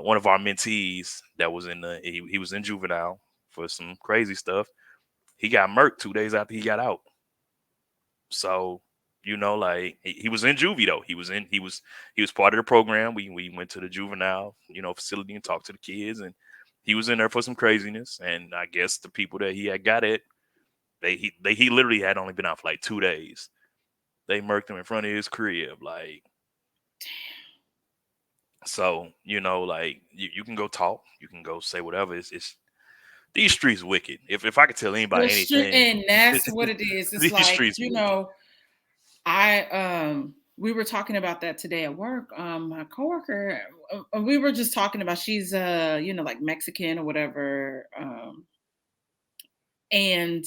one of our mentees that was he was in juvenile for some crazy stuff. He got murked 2 days after he got out. So like he was in juvie though. He was part of the program. We went to the juvenile facility and talked to the kids, and he was in there for some craziness. And I guess the people that he had got it, he literally had only been out for like 2 days. They murked him in front of his crib, like. So, like you can go talk, you can go say whatever. It's these streets wicked. If I could tell anybody anything, And that's what it is. It's these like, streets wicked. We were talking about that today at work. My coworker, we were just talking about she's like Mexican or whatever. And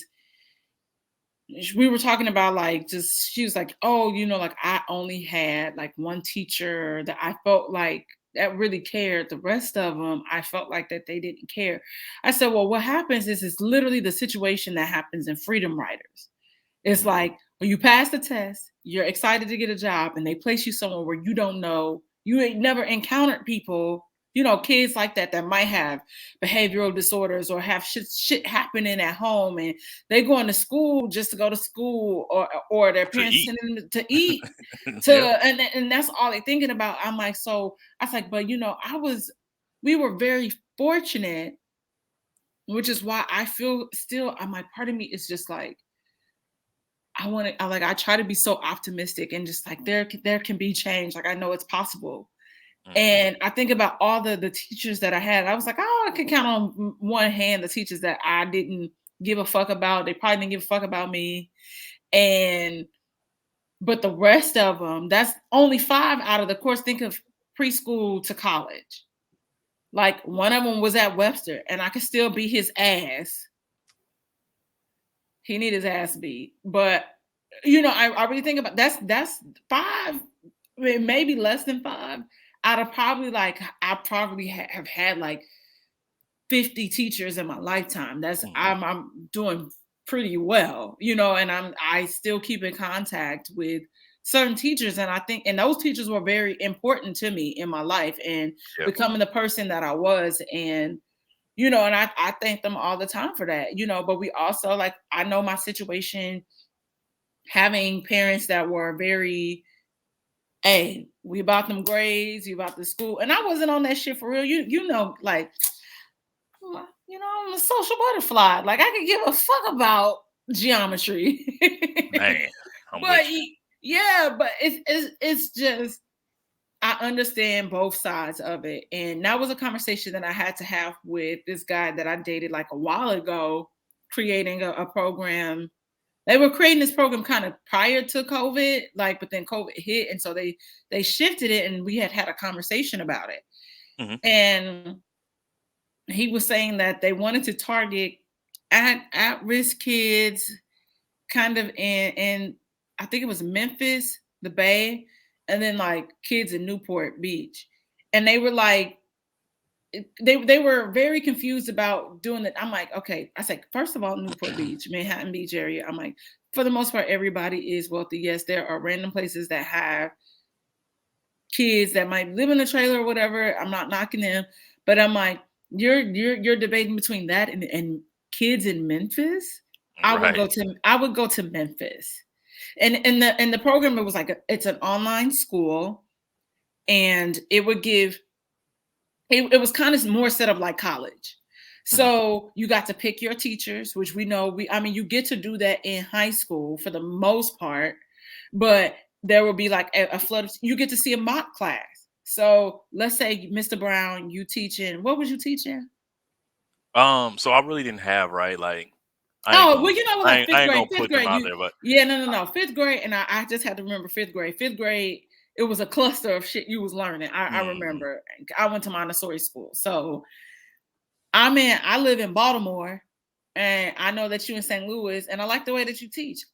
we were talking about like just she was like, oh, like I only had like one teacher that I felt like that really cared. The rest of them, I felt like that they didn't care. I said, well, what happens is it's literally the situation that happens in Freedom Riders. It's Mhm. like when you pass the test, you're excited to get a job, and they place you somewhere where you don't know, you ain't never encountered people, kids like that might have behavioral disorders or have shit happening at home, and they going to school just to go to school, or their To parents eat. sending them to eat, Yeah. and that's all they're thinking about. I'm like, so I was like, but we were very fortunate, which is why I feel still, I'm like, part of me is just like, I try to be so optimistic and just like there can be change. Like I know it's possible. Mhm. And I think about all the teachers that I had. I was like, oh, I can count on one hand the teachers that I didn't give a fuck about. They probably didn't give a fuck about me. And but the rest of them, that's only 5 out of the course. Think of preschool to college. Like one of them was at Webster, and I could still be his ass. He need his ass beat. But I really think about that's 5, maybe less than 5 out of probably like I probably have had like 50 teachers in my lifetime. That's Mhm. I'm doing pretty well, and I still keep in contact with certain teachers, and I think and those teachers were very important to me in my life and Yeah. becoming the person that I was. And and I thank them all the time for that, but we also like I know my situation having parents that were very, hey, we about them grades, you about the school. And I wasn't on that shit for real. Like, I'm a social butterfly. Like I could give a fuck about geometry. Man, I'm but with you. yeah, but it's just I understand both sides of it. And that was a conversation that I had to have with this guy that I dated like a while ago, creating a program. They were creating this program kind of prior to COVID, like, but then COVID hit, and so they shifted it, and we had a conversation about it. Mhm. And he was saying that they wanted to target at risk kids, kind of in I think it was Memphis, the Bay, and then like kids in Newport Beach, and they were like they were very confused about doing it. I'm like, okay. I said, first of all, Newport Beach, Manhattan Beach area. I'm like, for the most part, everybody is wealthy. Yes, there are random places that have kids that might live in a trailer or whatever. I'm not knocking them, but I'm like, you're debating between that and kids in Memphis. Right. I would go to Memphis. And in the program, it was like it's an online school, and it would give it was kind of more set up like college. Mhm. So you got to pick your teachers, which we know I mean, you get to do that in high school for the most part, but there will be like a flood of, you get to see a mock class. So let's say, Mr. Brown, you teaching, what was you teaching? So I really didn't have, right, like, Oh, well, like I fifth ain't grade, gonna fifth put them grade, out there, but yeah, no, fifth grade, and I just had to remember fifth grade. Fifth grade, it was a cluster of shit you was learning. I mhm. remember. I went to Montessori school, so I live in Baltimore, and I know that you in St. Louis, and I like the way that you teach.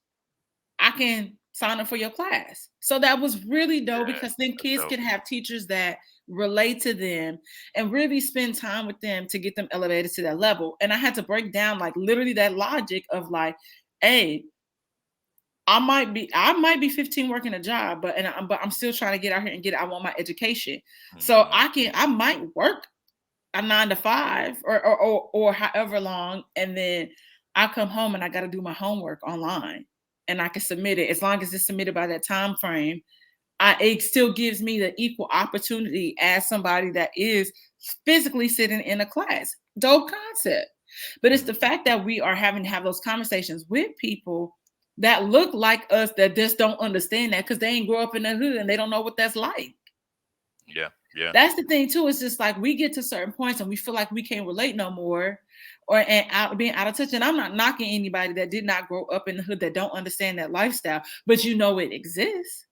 I can sign up for your class. So that was really dope Yeah, because then that's kids dope. can have teachers that relate to them and really spend time with them to get them elevated to that level. And I had to break down like literally that logic of like, hey, I might be 15 working a job, but I'm still trying to get out here and I want my education. So Mhm. I might work a 9 to 5 or however long, and then I come home and I got to do my homework online, and I can submit it as long as it's submitted by that time frame. It still gives me the equal opportunity as somebody that is physically sitting in a class. Dope concept. But it's the Mhm. fact that we are having to have those conversations with people that look like us that just don't understand that because they ain't grow up in the hood and they don't know what that's like. Yeah, yeah. That's the thing too. It's just like we get to certain points and we feel like we can't relate no more, or and out being out of touch. And I'm not knocking anybody that did not grow up in the hood that don't understand that lifestyle, but you know it exists.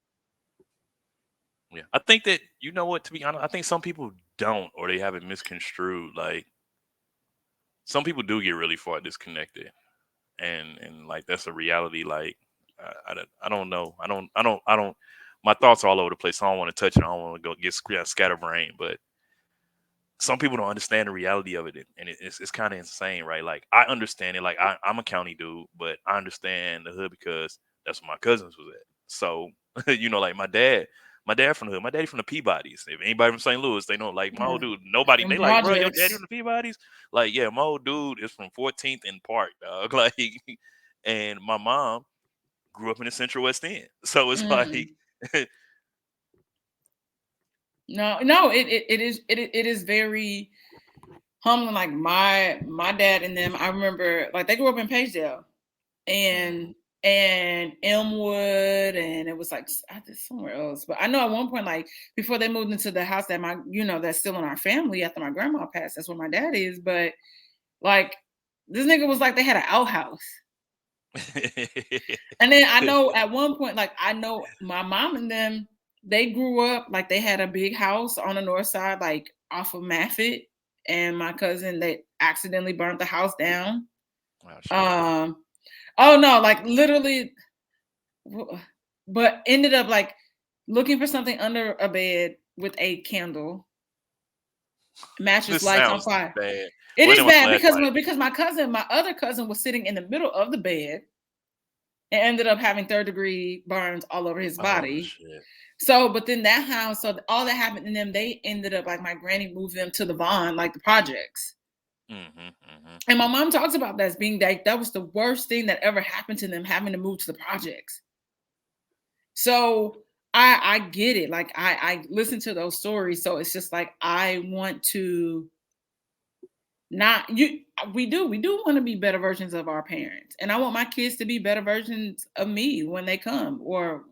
Yeah. I think that, you know what, to be honest, I think some people don't, or they have it misconstrued. Like, some people do get really far disconnected, and like that's a reality. Like, I don't know. I don't. My thoughts are all over the place. So I don't want to touch it. I don't want to go get scatterbrained. But some people don't understand the reality of it, and it's kind of insane, right? Like, I understand it. Like, I'm a county dude, but I understand the hood because that's where my cousins was at. So like my dad from the hood, my daddy from the Peabodys. If anybody from St. Louis, they know, like, my Yeah. old dude. Nobody, Them they like, bro, your daddy projects. from the Peabodys. Like, yeah, my old dude is from 14th and Park, dog. Like, and my mom grew up in the Central West End, so it's like, Mm. No, no, it is very humbling. Like my dad and them, I remember like they grew up in Pagedale mhm, and Elmwood, and it was like I did somewhere else. But I know at one point, like before they moved into the house that that's still in our family after my grandma passed, that's where my dad is. But like this nigga was like they had an outhouse. And then I know at one point, like I know my mom and them, they grew up like they had a big house on the north side, like off of Maffett. And my cousin, they accidentally burnt the house down. oh shit. Um, oh no, like literally, but ended up like looking for something under a bed with a candle, mattress, This lights on sounds fire. bad. It Well, is it was bad flashlight. because my other cousin was sitting in the middle of the bed and ended up having third-degree burns all over his Oh body. shit. So, but then that house, so all that happened to them, they ended up like my granny moved them to the Vaughn, like the projects. Mhm, mhm. And my mom talks about that as being that was the worst thing that ever happened to them, having to move to the projects. So I get it. Like I listen to those stories. So it's just like I want to not you we do want to be better versions of our parents. And I want my kids to be better versions of me when they come, or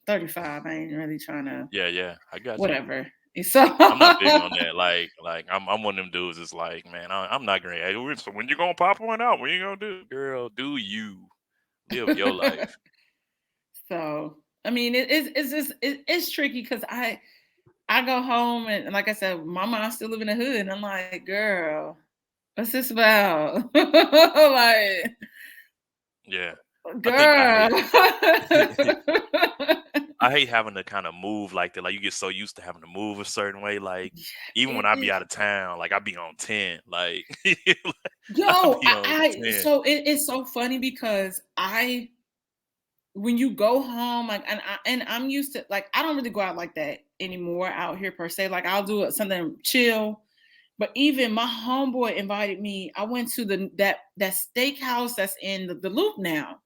35. I ain't really trying to Yeah, yeah, I got you. whatever. So I'm not big on that. Like I'm one of them dudes. It's like, man, I'm not gonna. Hey, so when you gonna pop one out? What you gonna do, girl? Do you live your life? so I mean it's just it's tricky because I go home and like I said, my mom still live in the hood and I'm like, girl, what's this about? Like, Yeah, I think girl. I hate having to kind of move like that. Like, you get so used to having to move a certain way. Like, even when I be It, out of town, like I be on 10. Like, I yo, be on I 10. so it's so funny because I when you go home, like, and I'm used to like I don't really go out like that anymore out here per se. Like I'll do something chill. But even my homeboy invited me. I went to that steakhouse that's in the Loop now,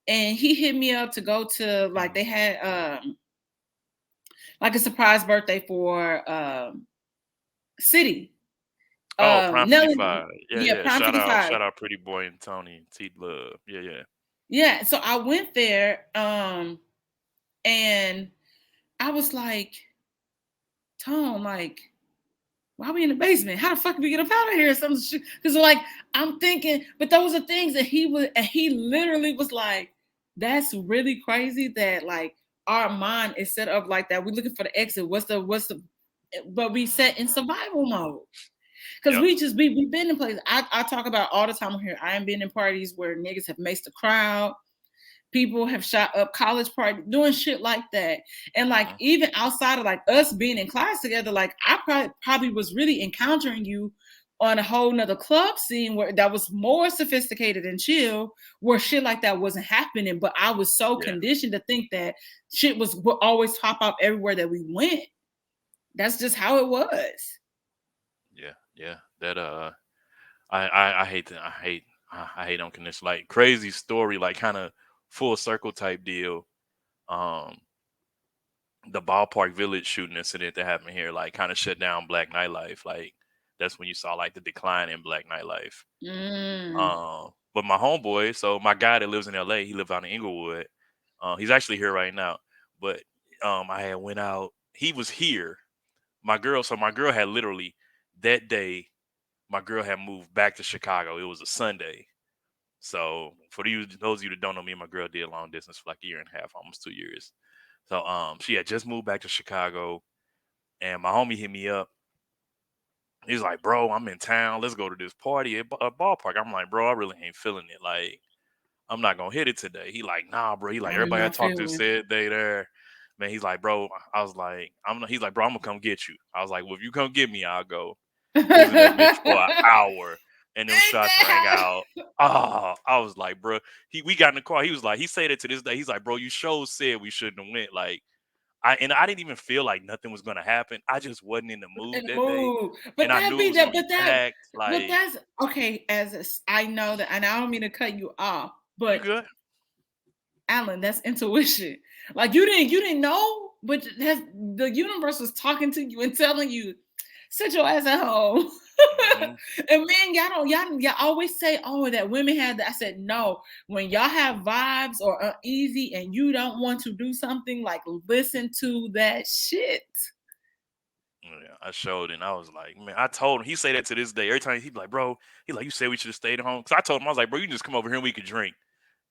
and he hit me up to go to like Mhm. they had like a surprise birthday for City. Oh, Prime Nelly, 55. Yeah, yeah, yeah. Prime 55. Shout out, Pretty Boy and Tony T Love. Yeah, yeah. Yeah, so I went there, and I was like, Tone, like, why are we in the basement? How the fuck did we get up out of here? Some shit. Because like I'm thinking, but those are things that he literally was like, that's really crazy that like our mind is set up like that. We're looking for the exit. What's the but we set in Mhm. survival mode. Because Yep. we've been in places. I talk about all the time here. I ain't been in parties where niggas have maced the crowd. People have shot up college parties, doing shit like that. And like Mhm. even outside of like us being in class together, like I probably was really encountering you on a whole nother club scene where that was more sophisticated and chill, where shit like that wasn't happening. But I was so Yeah, conditioned to think that shit would always pop up everywhere that we went. That's just how it was. yeah, yeah. That I hate that. I hate unconditional, like, crazy story, like, kind of full circle type deal. Um, the Ballpark Village shooting incident that happened here, like, kind of shut down Black nightlife. Like, that's when you saw like the decline in Black nightlife. Mm. But my homeboy, so my guy that lives in LA, he lives out in Inglewood. He's actually here right now. But I had went out. He was here. My girl, so my girl had literally that day. my girl had moved back to Chicago. It was a Sunday. So for those of you that don't know, me and my girl did long distance for like a year and a half, almost 2 years. So she had just moved back to Chicago, and my homie hit me up. He's like, "Bro, I'm in town. Let's go to this party at a ballpark." I'm like, "Bro, I really ain't feeling it. Like, I'm not gonna hit it today." He like, "Nah, bro." He like, I do everybody I not talked to feel it. said they there. Man, he's like, "Bro," I was like, He's like, "Bro, I'm gonna come get you." I was like, "Well, if you come get me, I'll go." Was in that bitch for an hour, and them Ain't shots rang that out. Oh, I was like, bro. We got in the car. He was like, he said it to this day. He's like, bro, you sure said we shouldn't have went. Like, I didn't even feel like nothing was gonna happen. I just wasn't in the mood in the that day, mood? and But I that knew it be was gonna that. be packed. But Like, that's okay. I know that, and I don't mean to cut you off, you but good? Alan, that's intuition. Like you didn't know, but the universe was talking to you and telling you, sit your ass at home. Hmm. And men, y'all always say, oh, that women have that. I said, no. When y'all have vibes or uneasy and you don't want to do something, like listen to that shit. Yeah, I showed, and I was like, man, I told him. He say that to this day. Every time he be like, bro, he like, you said we should have stayed at home. Cause I told him, I was like, bro, you can just come over here and we could drink.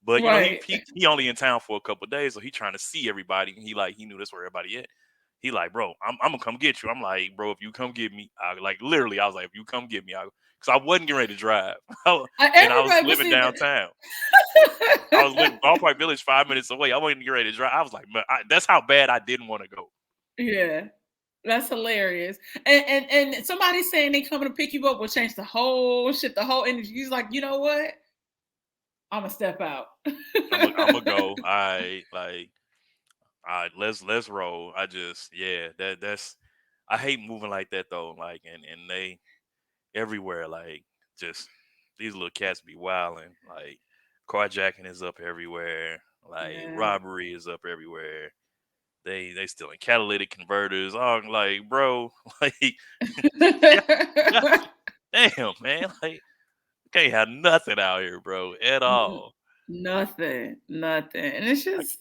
But you know, Right. he only in town for a couple of days, so he trying to see everybody. And he knew that's where everybody at. He like, bro, I'm gonna come get you. I'm like, bro, if you come get me, like literally, I was like, if you come get me, because I wasn't getting ready to drive, and I was Everybody, but living see, downtown. I was living Ballpark Village 5 minutes away. I wasn't getting ready to drive. I was like, man, that's how bad I didn't want to go. yeah. That's hilarious. And somebody saying they coming to pick you up will change the whole shit, the whole energy. He's like, you know what? I'm gonna step out. I'm gonna go. All right, let's roll. Yeah, that's I hate moving like that though. Like and they everywhere. Like just these little cats be wilding. Like carjacking is up everywhere. Like Yeah. robbery is up everywhere. They stealing catalytic converters. Oh, like bro, like yeah, yeah, damn man, like can't have nothing out here, bro, at all. Nothing. And it's I just,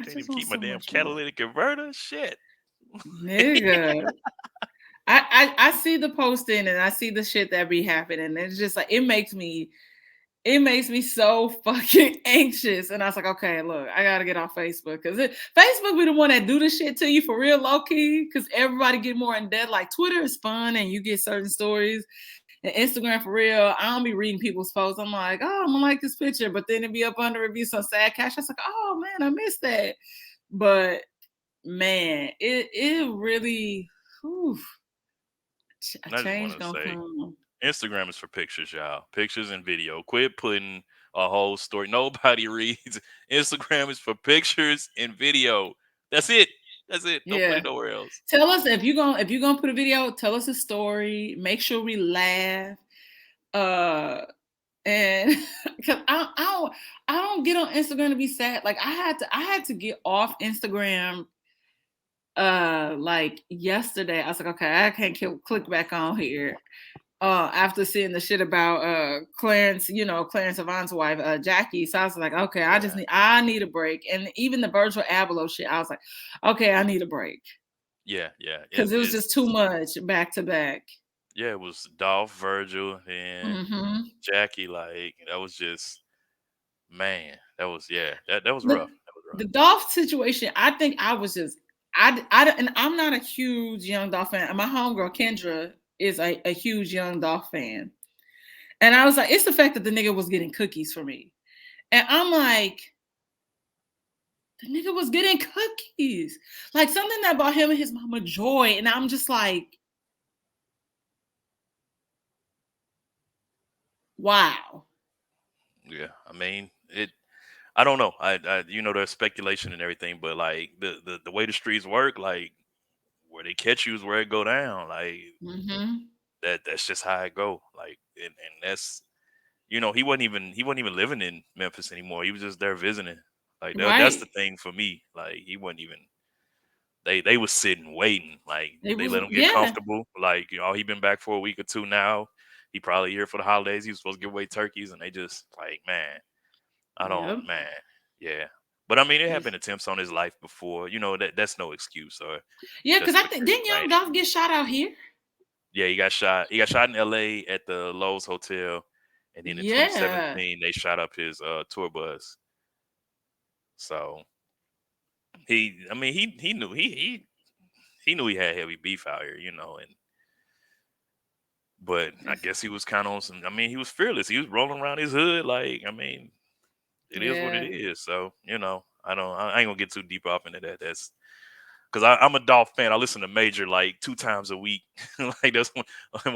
I can't just even want keep my so damn much more. catalytic converter. Shit. Nigga. I see the posting and I see the shit that be happening. And it's just like it makes me so fucking anxious. And I was like, okay, look, I gotta get off Facebook because Facebook be the one that do the shit to you for real low key. Because everybody get more in debt. Like Twitter is fun and you get certain stories. And Instagram for real, I don't be reading people's posts. I'm like, oh, I'm gonna like this picture, but then it be up under review some sad cash. I was like, oh man, I missed that. But man, it really, whew, a And I just want change to gonna say, come. Instagram is for pictures, y'all. Pictures and video. Quit putting a whole story. Nobody reads. Instagram is for pictures and video. That's it. That's it. Don't put Yeah. it nowhere else. Tell us if you're gonna put a video, tell us a story. Make sure we laugh. Uh and because I don't get on Instagram to be sad. Like I had to get off Instagram like yesterday. I was like, okay, I can't click back on here. After seeing the shit about Clarence, you know, Clarence Avant's wife, Jackie. So I was like, okay, Yeah. I need a break. And even the Virgil Abloh shit, I was like, okay, I need a break. Yeah. Yeah. Because it was just too much back to back. Yeah, it was Dolph, Virgil, and Hmm. Jackie. Like that was just man. That was yeah. That was But rough. That was rough. the Dolph situation, I think I was just and I'm not a huge Young Dolph fan. My homegirl Kendra is a huge Young Dolph fan, and I was like, it's the fact that the nigga was getting cookies for me, and I'm like, the nigga was getting cookies, like something that brought him and his mama joy, and I'm just like, wow, Yeah. I mean it. I don't know. There's speculation and everything, but like the way the streets work, like where they catch you is where it go down. Like hmm, that's just how it go. Like and that's he wasn't even living in Memphis anymore. He was just there visiting. Like that's the right. thing for me. Like he wasn't even they was sitting waiting. Like It they was let him get yeah, comfortable. Like he been back for a week or two now. He probably here for the holidays. He was supposed to give away turkeys, and they just like man, I don't yep, man, yeah. But I mean, there have been attempts on his life before. That's no excuse or yeah. Because I think justification didn't for Young anything. Dolph get shot out here? Yeah, he got shot. He got shot in L.A. at the Lowe's Hotel, and then in Yeah. 2017 they shot up his tour bus. So I mean, he knew he knew he had heavy beef out here, and but I It's, guess he was kind of on some. I mean, he was fearless. He was rolling around his hood like. I mean, it is what it yeah. is. So I ain't gonna get too deep off into that. That's because I'm a Dolph fan. I listen to Major like 2 times a week. Like that's one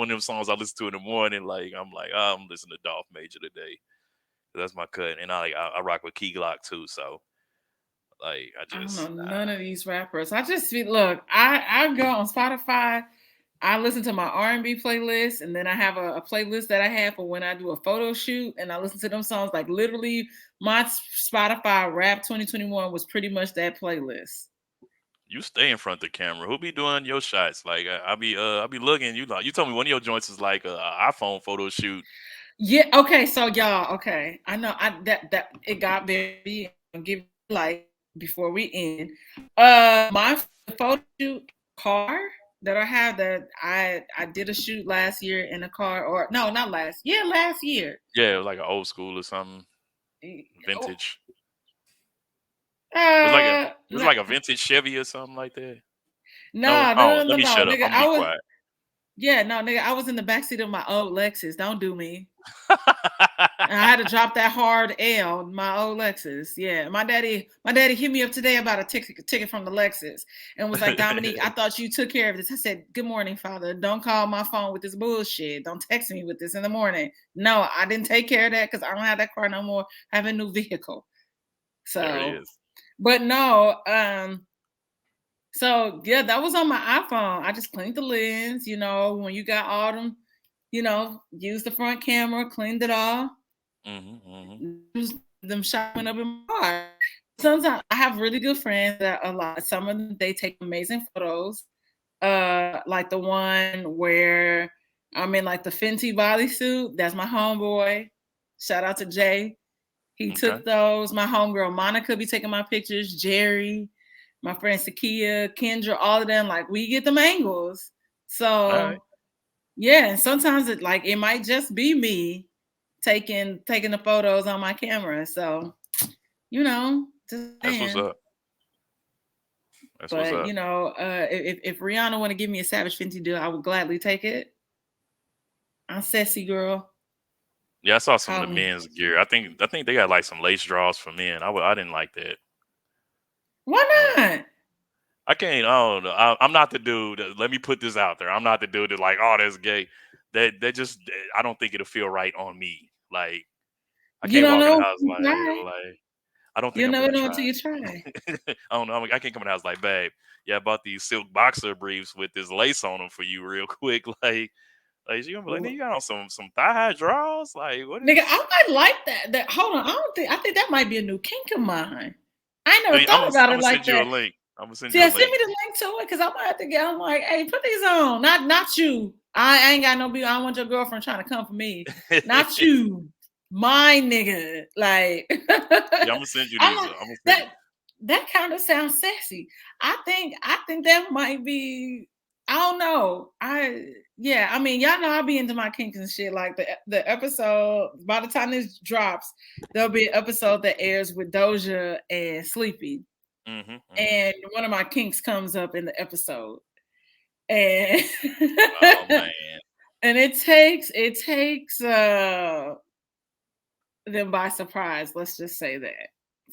of them songs I listen to in the morning. Like I'm like, oh, I'm listening to Dolph Major today. That's my cut, and I rock with Key Glock too. So like I I don't know just none of these rappers. I just look. I go on Spotify. I listen to my R&B playlist, and then I have a playlist that I have for when I do a photo shoot, and I listen to them songs. Like literally, my Spotify Rap 2021 was pretty much that playlist. you stay in front of the camera. Who be doing your shots? Like I be looking. You told me one of your joints is like a iPhone photo shoot. Yeah. Okay. So y'all. Okay. I know. I that it got very. I'll give you like before we end. My photo shoot car that I have that I did a shoot last year in a car, or no, not last. Yeah, last year. Yeah, it was like an old school or something, Oh, vintage. Was it no, like a vintage Chevy or something like that? No, no, no, oh, no, let no, me no, shut up. nigga. I'm gonna I be was quiet. yeah, no, nigga. I was in the backseat of my old Lexus. Don't do me. And I had to drop that hard L, my old Lexus. Yeah, my daddy hit me up today about a ticket from the Lexus and was like, Dominique, I thought you took care of this. I said, good morning, father. Don't call my phone with this bullshit. Don't text me with this in the morning. No, I didn't take care of that because I don't have that car no more. I have a new vehicle. There it So, is. but no, so yeah, that was on my iPhone. I just cleaned the lens, when you got all them, use the front camera, cleaned it all. Mhm, mhm. Them shopping up in my car. Sometimes I have really good friends that a lot. Some of them they take amazing photos. Like the one where I'm in like the Fenty bodysuit. That's my homeboy. Shout out to Jay. He Okay. took those. My homegirl Monica be taking my pictures. Jerry, my friend Sakia, Kendra, all of them. Like we get them angles. All right. So yeah, and sometimes it might just be me taking the photos on my camera. So, just That's what's saying. up. That's what's But up. if Rihanna want to give me a Savage Fenty deal, I would gladly take it. I'm sassy girl. Yeah, I saw some of Call the me. men's gear. I think they got like some lace draws for men. I didn't like that. Why I was not? I can't. I don't know. I'm not the dude. Let me put this out there. I'm not the dude that like, oh, that's gay. That just I don't think it'll feel right on me. Like I You can't don't walk in the know house until you try. like I don't think You'll I'm never gonna know try until you try. it. I don't know. I can't come in the house like, babe. Yeah, I bought these silk boxer briefs with this lace on them for you, real quick. Like she gonna be like, nigga, you got on some thigh high draws. Like, what Nigga, is? I might like that. Hold on, I think that might be a new kink of mine. I never I'm thought gonna about I'm it gonna like send you a that. link. I'm gonna send See, you a send link. me the link to it because I might have to get. I'm like, hey, put these on. Not you. I ain't got no beef. I don't want your girlfriend trying to come for me. Not you, my nigga. Like, Yeah, I'm gonna send you I'm these. like I'm gonna send you. that. That kind of sounds sexy. I think that might be. I don't know. Yeah. I mean, y'all know I'll be into my kinks and shit. Like the episode. By the time this drops, there'll be an episode that airs with Doja and Sleepy, Mhm, mhm. and one of my kinks comes up in the episode, and Oh man. and it takes them by surprise. Let's just say that.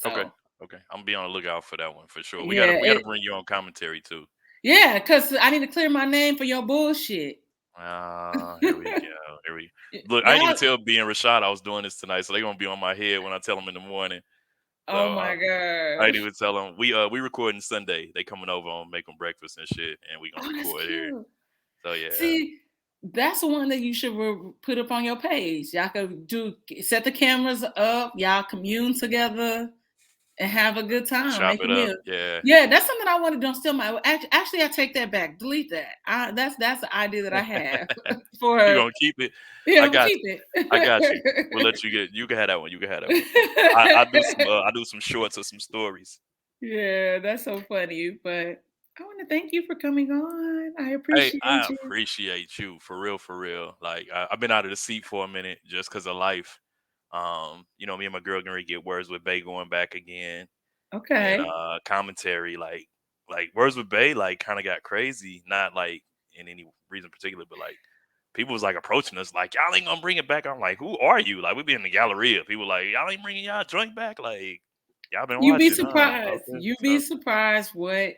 Okay. So Okay. I'm gonna be on the lookout for that one for sure. We gotta yeah, we gotta bring you on commentary too. yeah, because I need to clear my name for your bullshit. Here we go. Here we look. I didn't even Y'all, tell B and Rashad I was doing this tonight, so they're gonna be on my head when I tell them in the morning. oh So my I didn't gosh. even tell them we recording Sunday. They coming over on making breakfast and shit, and we gonna Oh, that's record here. cute. So yeah. See, that's the one that you should put up on your page. Y'all could set the cameras up. Y'all commune together and have a good time. Chop Make a it up. meal. Yeah. Yeah, that's something I want to do. Still, my actually, I take that back. Delete that. That's the idea that I have You for gonna keep it? I I'm gonna got keep you. I got you. We'll it. let you get. You can have that one. You can have that one. I do some. I do some shorts or some stories. Yeah, that's so funny. But I want to thank you for coming on. I Hey, I appreciate you. appreciate you for real, for real. Like I've been out of the seat for a minute just because of life. Me and my girl gonna get words with Bay going back again, and Okay. commentary like words with Bay like kind of got crazy. Not like in any reason particular, but like people was like approaching us like y'all ain't gonna bring it back. I'm like, who are you? Like we be in the Galleria. People like y'all ain't bringing y'all joint back. Like y'all been You'd be watching, huh? surprised. Okay, You'd be so surprised what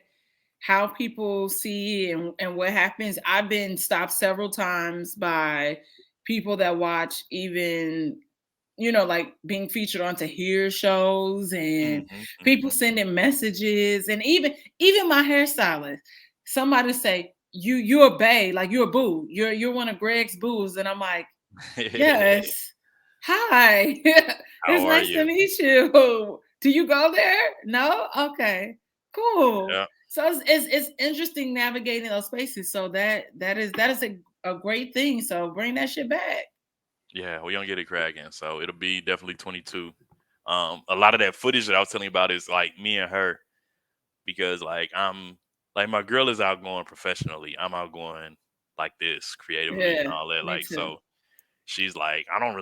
how people see and what happens. I've been stopped several times by people that watch even like being featured on to hear shows and hmm people hmm sending messages and even my hairstylist. Somebody say, you're a bae, like you're a boo. You're one of Greg's boos. And I'm like, yes. Hi. How It's are nice to you? meet you. Do you go there? No? Okay. Cool. Yeah. So it's interesting navigating those spaces. So that is a great thing. So bring that shit back. Yeah, we gonna get it cracking. So it'll be definitely 22. A lot of that footage that I was telling you about is like me and her because like I'm like my girl is outgoing professionally. I'm outgoing like this creatively and Yeah, all that. me Like too. so, she's like, I don't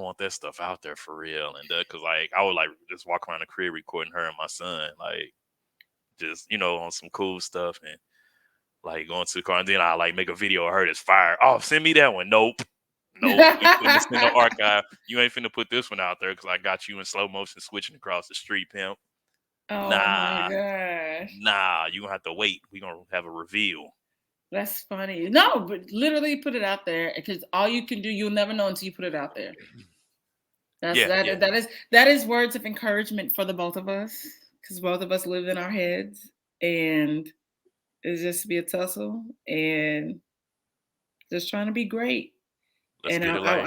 want that stuff out there for real. And because like I would like just walk around the crib recording her and my son, like just on some cool stuff and like going to the car and then I like make a video of her that's fire. Oh, send me that one. Nope. Nope, we putting this in the archive. You ain't finna put this one out there because I got you in slow motion switching across the street, pimp. Oh my Nah, gosh. nah, you gonna have to wait. We gonna have a reveal. That's funny. No, but literally put it out there because all you can do, you'll never know until you put it out there. That's Yeah, that yeah. that is words of encouragement for the both of us because both of us live in our heads and it's just to be a tussle and just trying to be great. Let's And get it light.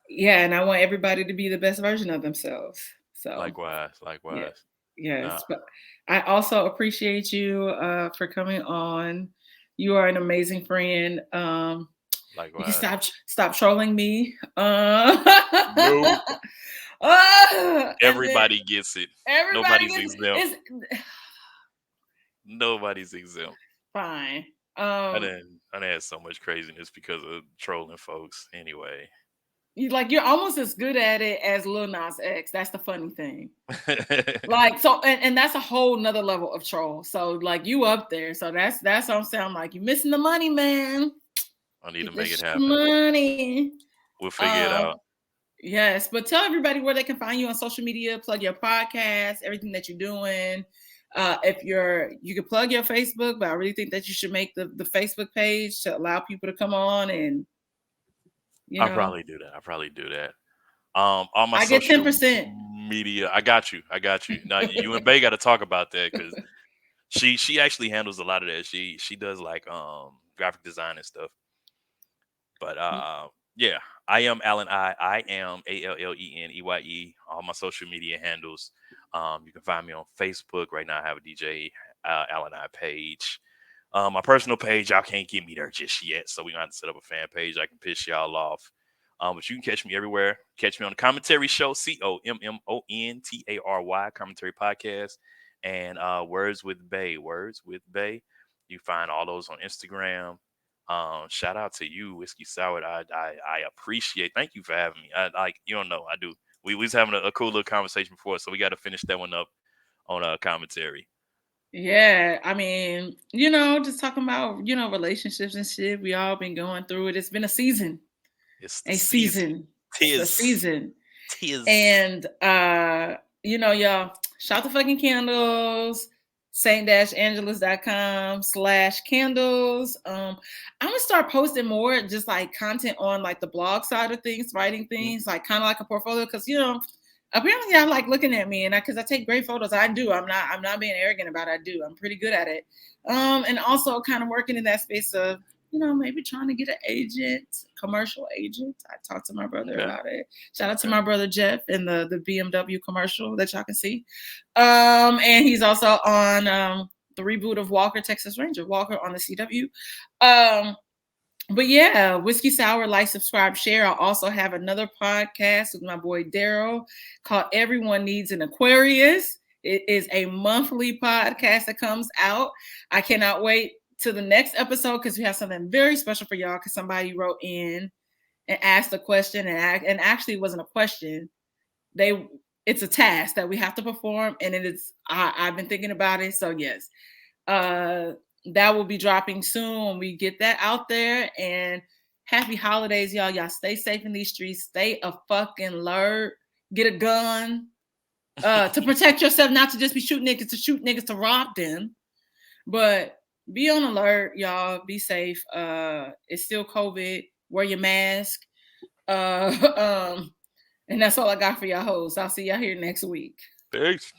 yeah, and I want everybody to be the best version of themselves. So Likewise, yeah, likewise. Nah, yes. But I also appreciate you for coming on. You are an amazing friend. You can likewise. stop trolling me. Nope. And then Everybody gets it. everybody Nobody's gets exempt. it's Nobody's exempt. fine. I done had so much craziness because of trolling folks. Anyway. You're almost as good at it as Lil Nas X. That's the funny thing. Like so, and that's a whole nother level of troll. So like you up there. So that's what I'm saying. I'm like you missing the money, man. I need to Get make it this happen. money. We'll figure it Um, out. yes, but tell everybody where they can find you on social media, plug your podcast, everything that you're doing. If you can plug your Facebook, but I really think that you should make the Facebook page to allow people to come on and you I'll know, probably do that. I'll probably do that. All my I get social 10%. media. I got you. I got you. Now you and Bay got to talk about that because she actually handles a lot of that. She does like graphic design and stuff. But yeah, I am Allen. I am ALLENEYE. All my social media handles. You can find me on Facebook right now. I have a DJ Allen I page. My personal page, y'all can't get me there just yet, so we gonna have to set up a fan page. I can piss y'all off. But you can catch me everywhere. Catch me on the Commentary Show, COMMONTARY Commentary Podcast, and Words with Bay. Words with Bay. You find all those on Instagram. Shout out to you, Whiskey Sour. I appreciate. Thank you for having me. I like you don't know. I do. We was having a cool little conversation before, so we got to finish that one up on commentary. Yeah, I mean, just talking about, relationships and shit. We all been going through it. It's been a season. It's the A season. season. It's a Tis. season. Tis. And y'all, shout the fucking candles, saint-angelus.com/candles. I'm gonna start posting more just like content on like the blog side of things, writing things, like kind of like a portfolio, because apparently I like looking at me and because I take great photos. I do. I'm not being arrogant about it. I do. I'm pretty good at it. And also kind of working in that space of maybe trying to get an agent, commercial agent. I talked to my brother Okay. about it. Shout out to Okay. my brother Jeff in the BMW commercial that y'all can see. And he's also on the reboot of Walker, Texas Ranger, Walker on the CW. But yeah, Whiskey Sour, like, subscribe, share. I also have another podcast with my boy Daryl called Everyone Needs an Aquarius. It is a monthly podcast that comes out. I cannot wait to the next episode because we have something very special for y'all because somebody wrote in and asked a question and actually it wasn't a question. It's a task that we have to perform and I've been thinking about it. So yes, that will be dropping soon when we get that out there. And happy holidays, y'all. Y'all stay safe in these streets. Stay a fucking alert. Get a gun to protect yourself, not to just be shooting niggas to shoot niggas to rob them. But be on alert, y'all. Be safe. It's still COVID. Wear your mask. And that's all I got for y'all hoes. I'll see y'all here next week. Peace.